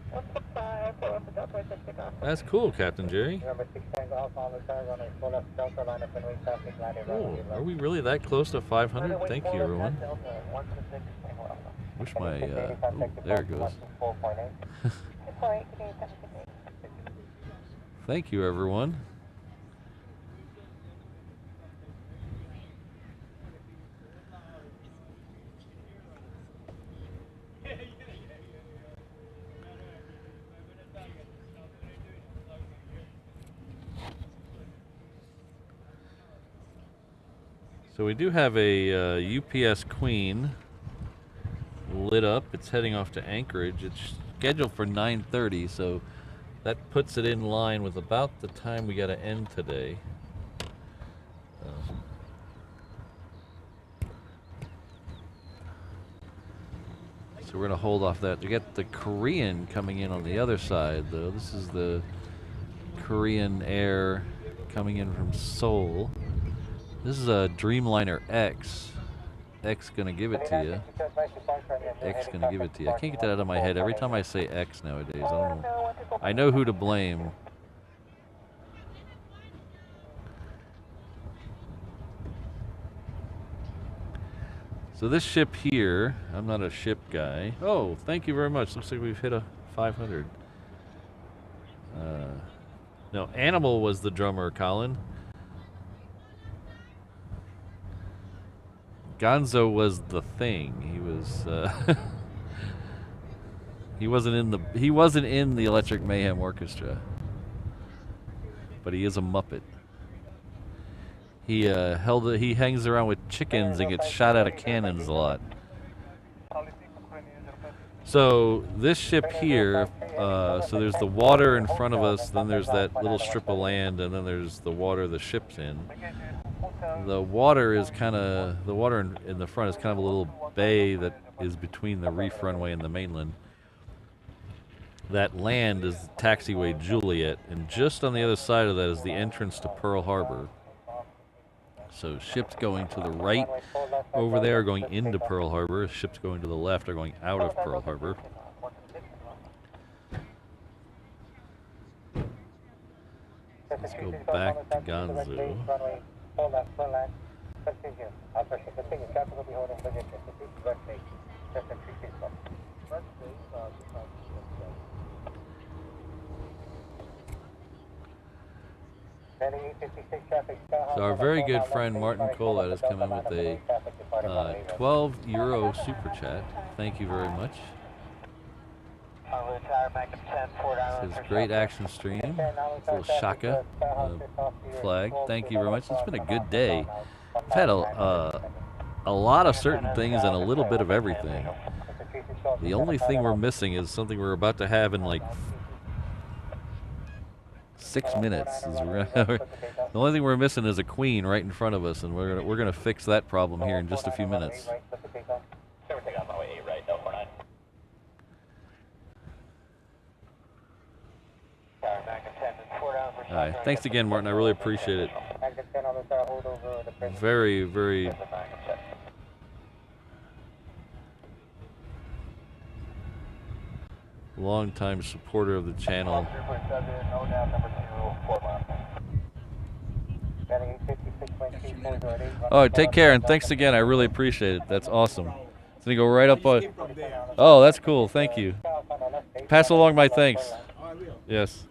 145, pull up at Delta, look at takeoff. That's cool, Captain Jerry. Number 6 Tango Alpha on the side, runway pull up Delta, line up and wing traffic, landing runway. Oh, are we really that close to 500? Thank you, everyone. Wish my, oh, there it goes. Thank you, everyone. So we do have a UPS Queen lit up. It's heading off to Anchorage. It's scheduled for 9:30, so that puts it in line with about the time we got to end today. So we're going to hold off that. We got the Korean coming in on the other side, though. This is the Korean Air coming in from Seoul. This is a Dreamliner X. X gonna give it to you. X gonna give it to you. I can't get that out of my head. Every time I say X nowadays, I don't know. I know who to blame. So this ship here, I'm not a ship guy. Oh, thank you very much. Looks like we've hit a 500. No, Animal was the drummer, Colin. Gonzo was the thing. He was he wasn't in the Electric Mayhem Orchestra, but he is a Muppet. He he hangs around with chickens and gets shot out of cannons a lot. So this ship here, so there's the water in front of us, then there's that little strip of land, and then there's the water the ship's in. The water is the water in the front is kind of a little bay that is between the reef runway and the mainland. That land is taxiway Juliet, and just on the other side of that is the entrance to Pearl Harbor. So ships going to the right over there are going into Pearl Harbor. Ships going to the left are going out of Pearl Harbor. Let's go back to Gonzo. So our very good friend Martin Colette has come in with a €12 super chat. Thank you very much. This is great action stream. Little Shaka flag. Thank you very much. It's been a good day. I've had a lot of certain things and a little bit of everything. The only thing we're missing is something we're about to have in like 6 minutes. The only thing we're missing is a queen right in front of us, and we're gonna fix that problem here in just a few minutes. All right, thanks again, Martin. I really appreciate it. Very, very. Long-time supporter of the channel. Oh, take care, and thanks again. I really appreciate it. That's awesome. It's gonna go right up on. Oh, that's cool. Thank you. Pass along my thanks. Yes.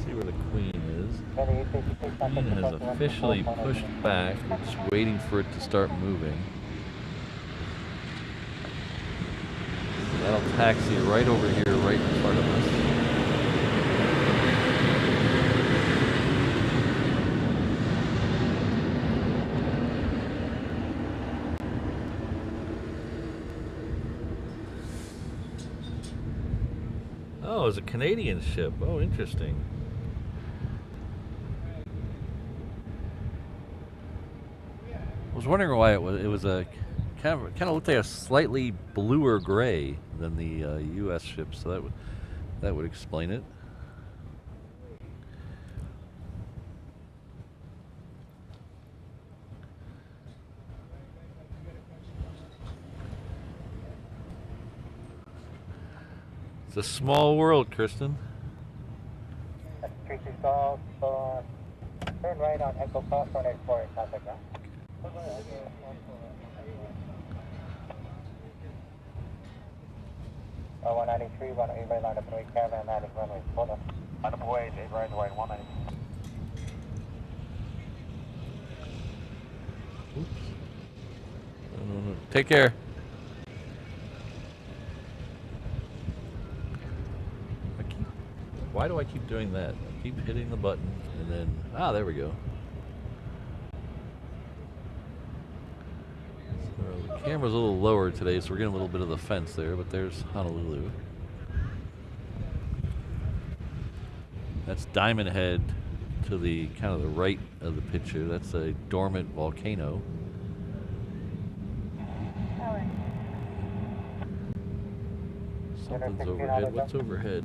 See where the queen is. The queen has officially pushed back. We're just waiting for it to start moving. That'll taxi right over here, right in front of us. Oh, it's a Canadian ship. Oh, interesting. I was wondering why it was a kind of looked like a slightly bluer gray than the U.S. ship, so that would explain it. It's a small world, Kristen. Turn right on Echo Cross on Airport, contact ground. 193, 108 right line up away, caravan landing runway, hold on. Line up away, 8 right away, 190. Oops. No. Take care. Why do I keep doing that? I keep hitting the button and then, there we go. So the camera's a little lower today, so we're getting a little bit of the fence there, but there's Honolulu. That's Diamond Head to the kind of the right of the picture. That's a dormant volcano. Something's overhead. What's overhead?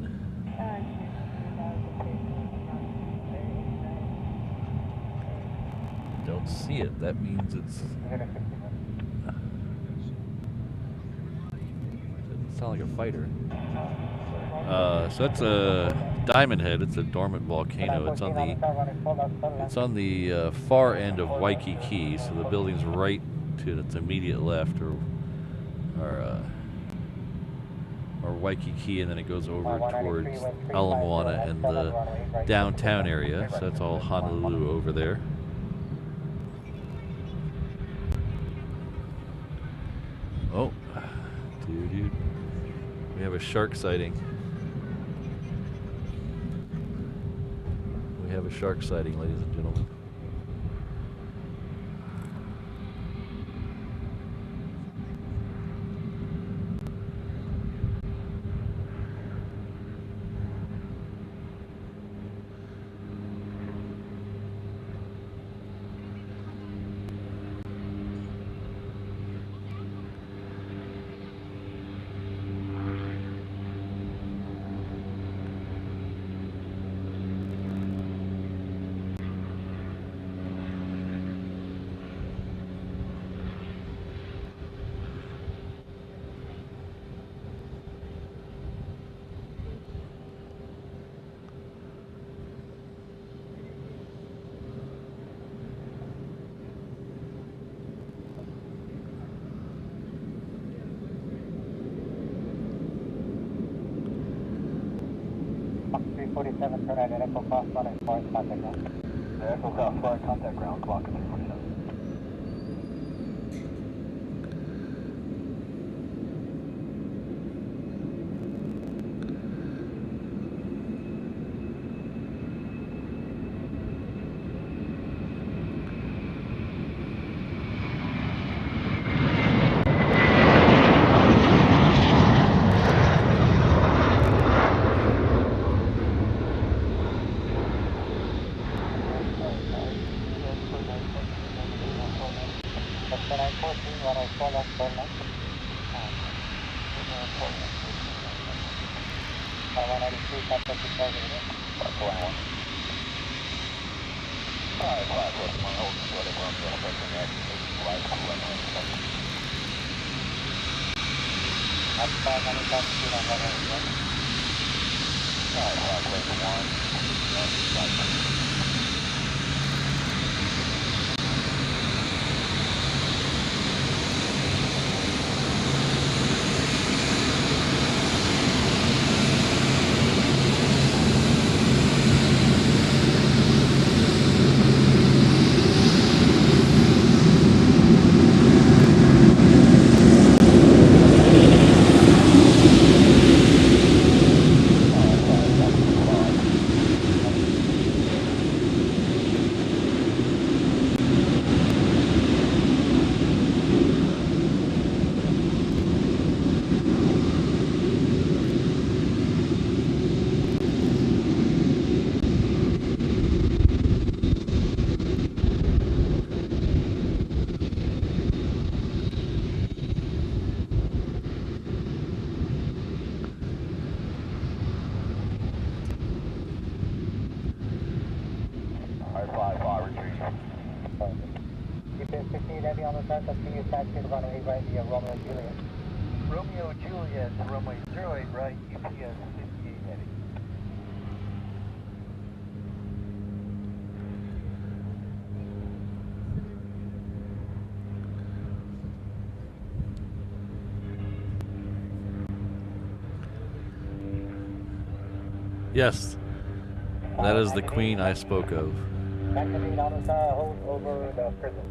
Don't see it. That means it's. Doesn't sound like a fighter. So that's a Diamond Head. It's a dormant volcano. It's on the far end of Waikiki. So the building's right to its immediate left, or Waikiki, and then it goes over towards Ala Moana and the downtown area. So that's all Honolulu over there. Oh, dude, we have a shark sighting. We have a shark sighting, ladies and gentlemen. 347, turn right at Echo Cross, running for contact ground. The Echo Cross flight contact ground, clock at 347. Romeo Juliet, runway 08 right, UPS 58 heading. Yes, that is the Queen I spoke of. Hold over the prison.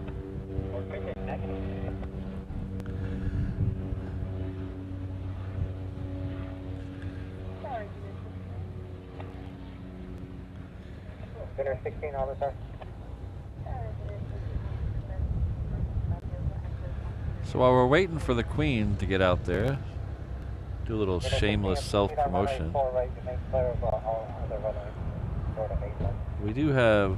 Center 16, officer. So while we're waiting for the Queen to get out there, do a little shameless self-promotion. We do have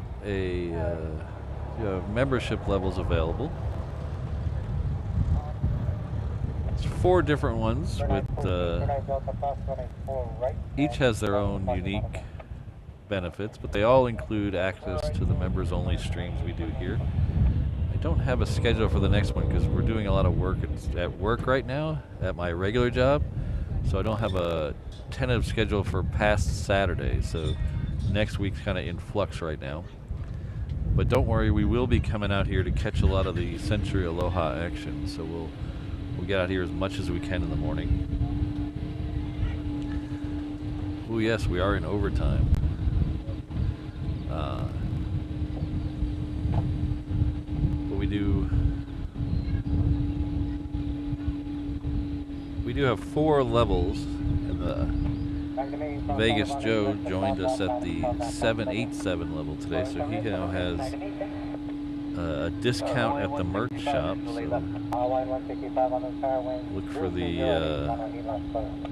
membership levels available. It's 4 different ones with each has their own unique benefits, but they all include access to the members-only streams we do here. I don't have a schedule for the next one because we're doing a lot of work at work right now at my regular job, so I don't have a tentative schedule for past Saturday. So next week's kind of in flux right now. But don't worry, we will be coming out here to catch a lot of the Century Aloha action. So we'll get out here as much as we can in the morning. Oh yes, we are in overtime. But we do have 4 levels, and the Vegas Joe joined us at the 787 level today, so he now has a discount at the merch shop. So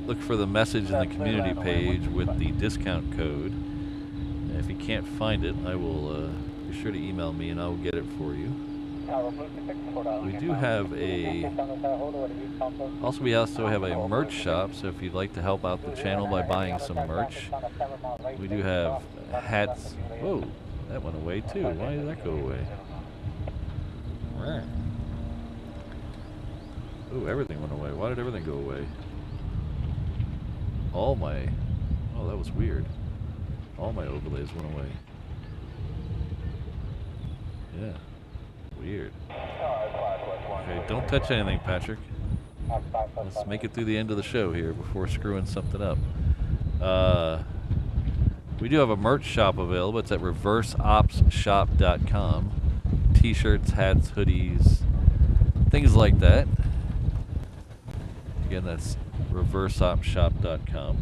look for the message in the community page with the discount code. And if you can't find it, I will be sure to email me and I'll get it for you. We do have we also have a merch shop, so if you'd like to help out the channel by buying some merch, we do have hats. Whoa, that went away too. Why did that go away? Oh, everything went away. Why did everything go away? Oh, that was weird. All my overlays went away. Yeah. Weird. Okay, don't touch anything, Patrick. Let's make it through the end of the show here before screwing something up. We do have a merch shop available. It's at reverseopsshop.com. T-shirts, hats, hoodies, things like that. Again, that's reverseopsshop.com.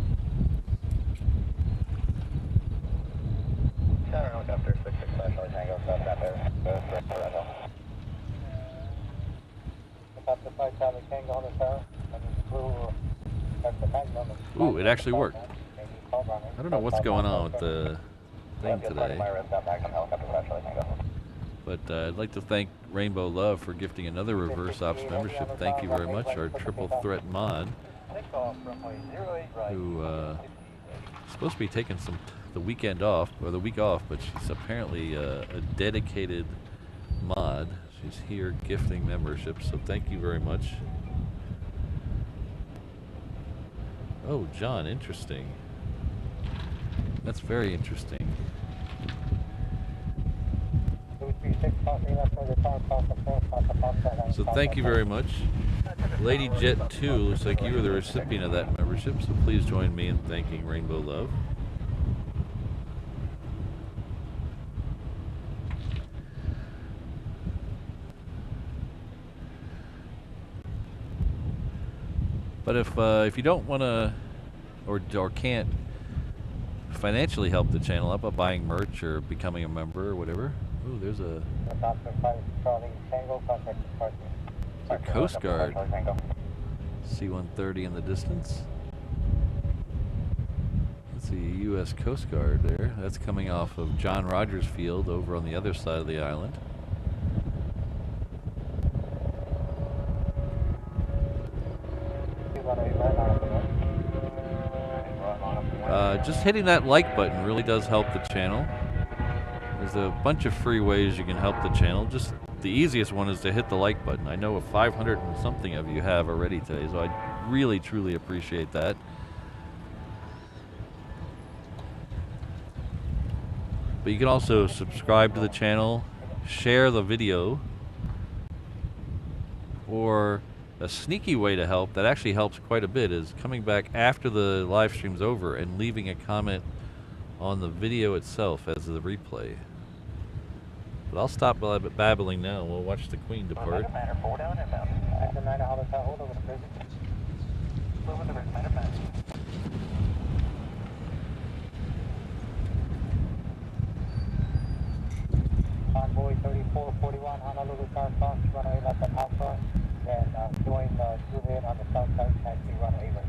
Helicopter 665 Charlie Tango, South Rapids, Toronto. Helicopter 5 Charlie Tango on the tower. Ooh, it actually worked. I don't know what's going on with the thing today. But I'd like to thank Rainbow Love for gifting another Reverse Ops membership. Thank you very much. Our triple threat mod, who is supposed to be taking the weekend off, or the week off, but she's apparently a dedicated mod. She's here gifting memberships, so thank you very much. Oh, John, interesting. That's very interesting. So thank you very much. Lady Jet 2, looks like you were the recipient of that membership, so please join me in thanking Rainbow Love. But if you don't want to or can't financially help the channel up by buying merch or becoming a member or whatever. Ooh, there's a Coast Guard C-130 in the distance. Let's see, U.S. Coast Guard there. That's coming off of John Rogers Field over on the other side of the island. Just hitting that like button really does help the channel. There's a bunch of free ways you can help the channel. Just the easiest one is to hit the like button. I know 500 and something of you have already today, so I really, truly appreciate that. But you can also subscribe to the channel, share the video, or a sneaky way to help that actually helps quite a bit is coming back after the live stream's over and leaving a comment on the video itself as the replay. But I'll stop babbling now and we'll watch the Queen depart. Convoy 3441 Honolulu Car Cross, runway left at Alpha, and join Juliet on the south side, taxi runway right.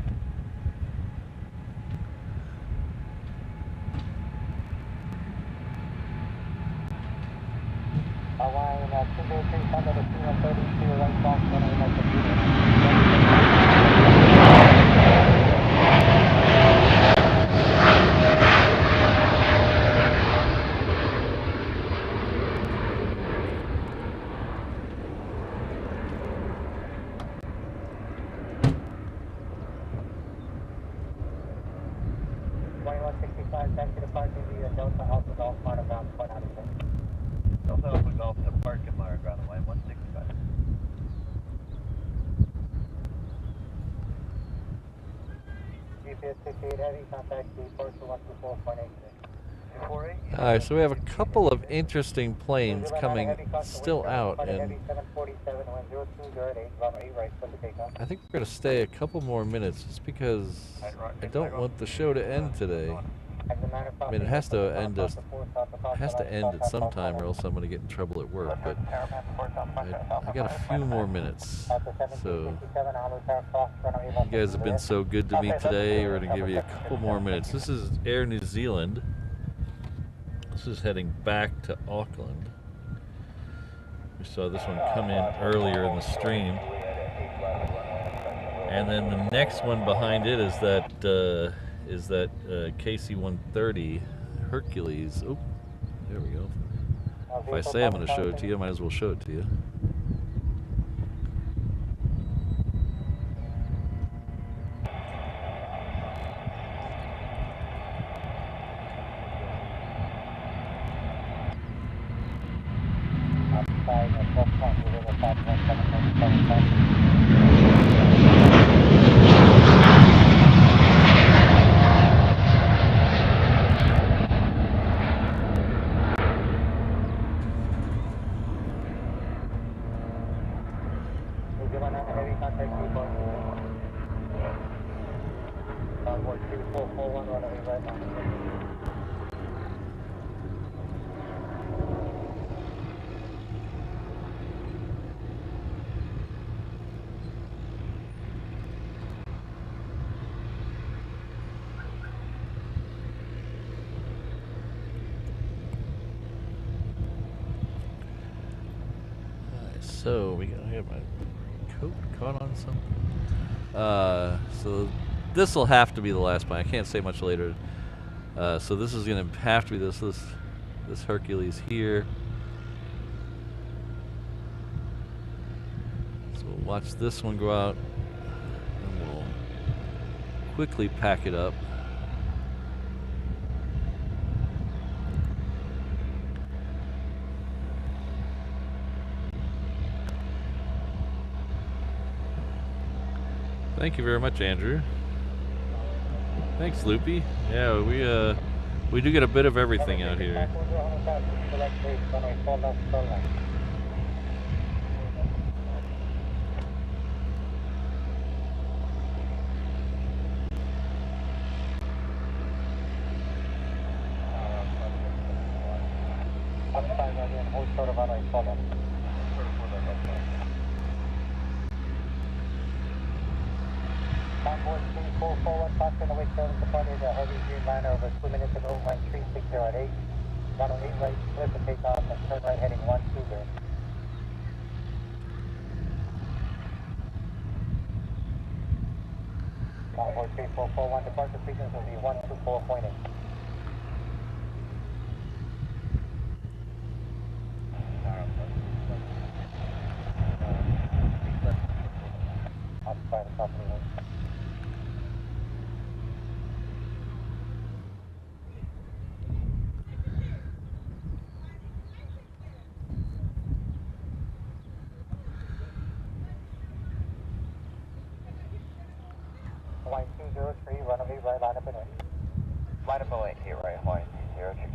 Line 203 under the C-130 to your right box, runway left at Juliet. Taxi to parking via Delta Alpha Golf Marta ground point out of there. Delta Alpha Golf to park at Marta ground line 165. GPS 68 heavy, contact the course to 124.86. Alright, so we have a couple of interesting planes coming still out, and I think we're going to stay a couple more minutes just because I don't want the show to end today. I mean, it has to end at some time or else I'm going to get in trouble at work, but I got a few more minutes. So you guys have been so good to me today. We're going to give you a couple more minutes. This is Air New Zealand. This is heading back to Auckland. We saw this one come in earlier in the stream. And then the next one behind it is that KC-130 Hercules. Oh, there we go. If I say I'm going to show it to you, I might as well show it to you. heavy contact Nippon. Convoy 3441, runway right now. So we gotta have my coat caught on something. So this will have to be the last one. I can't say much later. So this is gonna have to be this Hercules here. So we'll watch this one go out, and we'll quickly pack it up. Thank you very much, Andrew. Thanks, Loopy. Yeah, we do get a bit of everything out here. Convoy 3441, passing away service departed a heavy green liner over 2 minutes ago, line 3608. Runway 8 right, clear for takeoff and turn right heading 120. Convoy 3441, departure frequency will be 124.8. Outside the company. Line 203, runway right, line up and in. Line up and in here, right, line 203.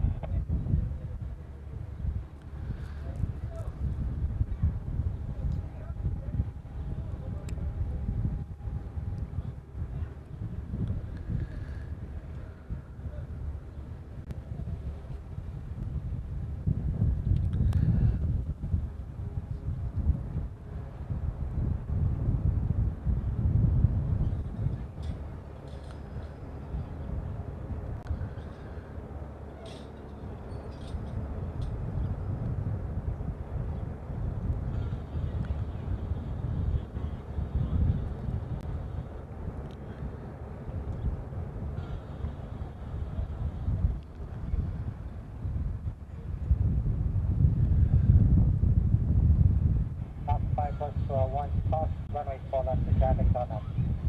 One cross, runway 4 left, to traffic on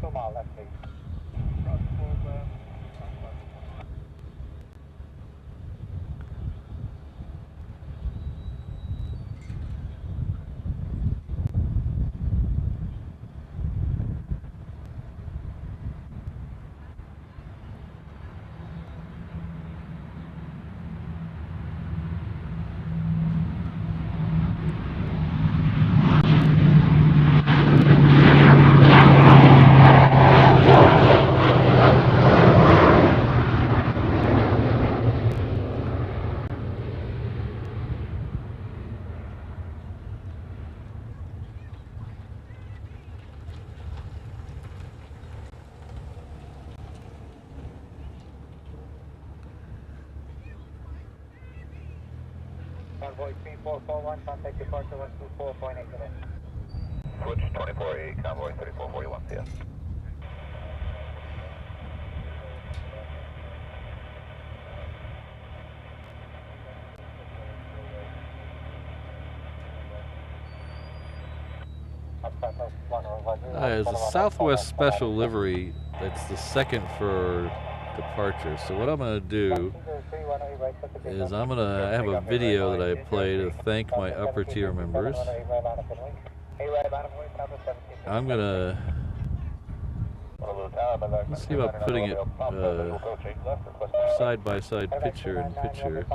2 mile left, please. Convoy 3441, contact departure 124.8 today. Switch 24-8, Convoy 3441, CS. It's a Southwest Special livery. That's the second for departure. So what I'm going to do is I have a video that I play to thank my upper tier members. I'm going to, let's see about putting it side by side, picture in picture.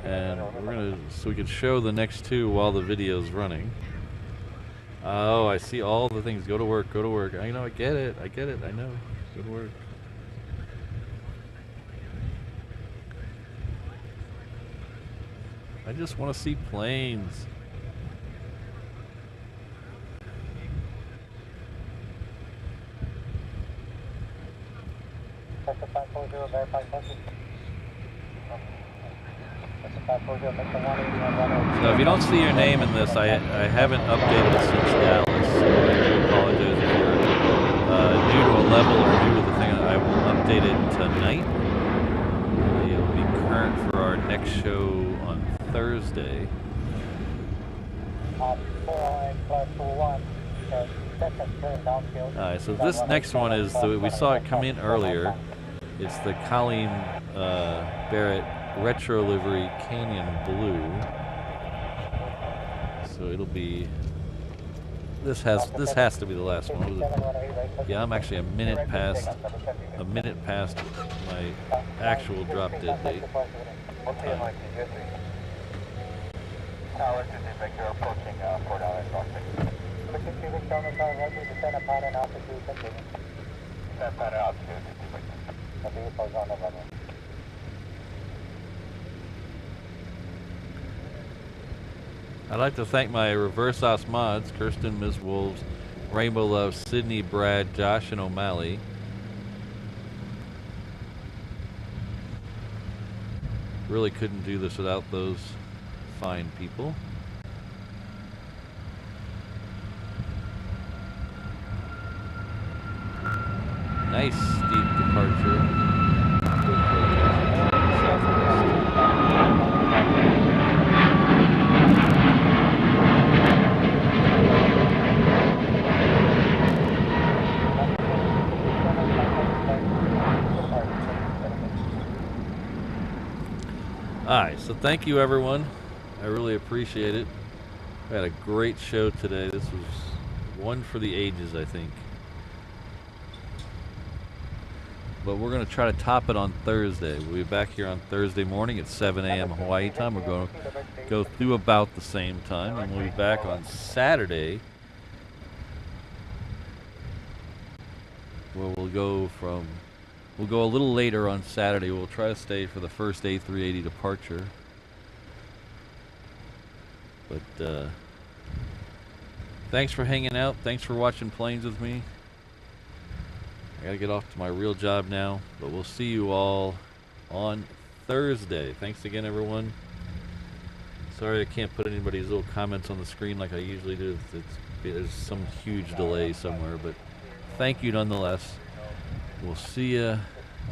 And we're gonna, so we can show the next two while the video's running. Oh, I see all the things. Go to work, go to work. I know, I get it, I know. Go to work. I just want to see planes. So if you don't see your name in this, I haven't updated it since Dallas, so I do apologize if you're new to a level or new to the thing. I will update it tonight. It'll be current for our next show on Thursday. Alright, so this next one is, we saw it come in earlier. It's the Colleen Barrett Retro Livery Canyon Blue. So it'll be, this has to be the last one. Yeah, I'm actually a minute past my actual drop dead date. I'd like to thank my reverse os mods, Kirsten, Ms. Wolves, Rainbow Love, Sydney, Brad, Josh, and O'Malley. Really couldn't do this without those fine people. Nice steep departure. Alright, so thank you everyone. I really appreciate it. We had a great show today. This was one for the ages, I think. But we're going to try to top it on Thursday. We'll be back here on Thursday morning at 7 a.m. Hawaii time. We're going to go through about the same time. And we'll be back on Saturday, where we'll go a little later on Saturday. We'll try to stay for the first A380 departure. But thanks for hanging out. Thanks for watching Planes with me. I gotta get off to my real job now, but we'll see you all on Thursday. Thanks again, everyone. Sorry I can't put anybody's little comments on the screen like I usually do. There's some huge delay somewhere, but thank you nonetheless. We'll see you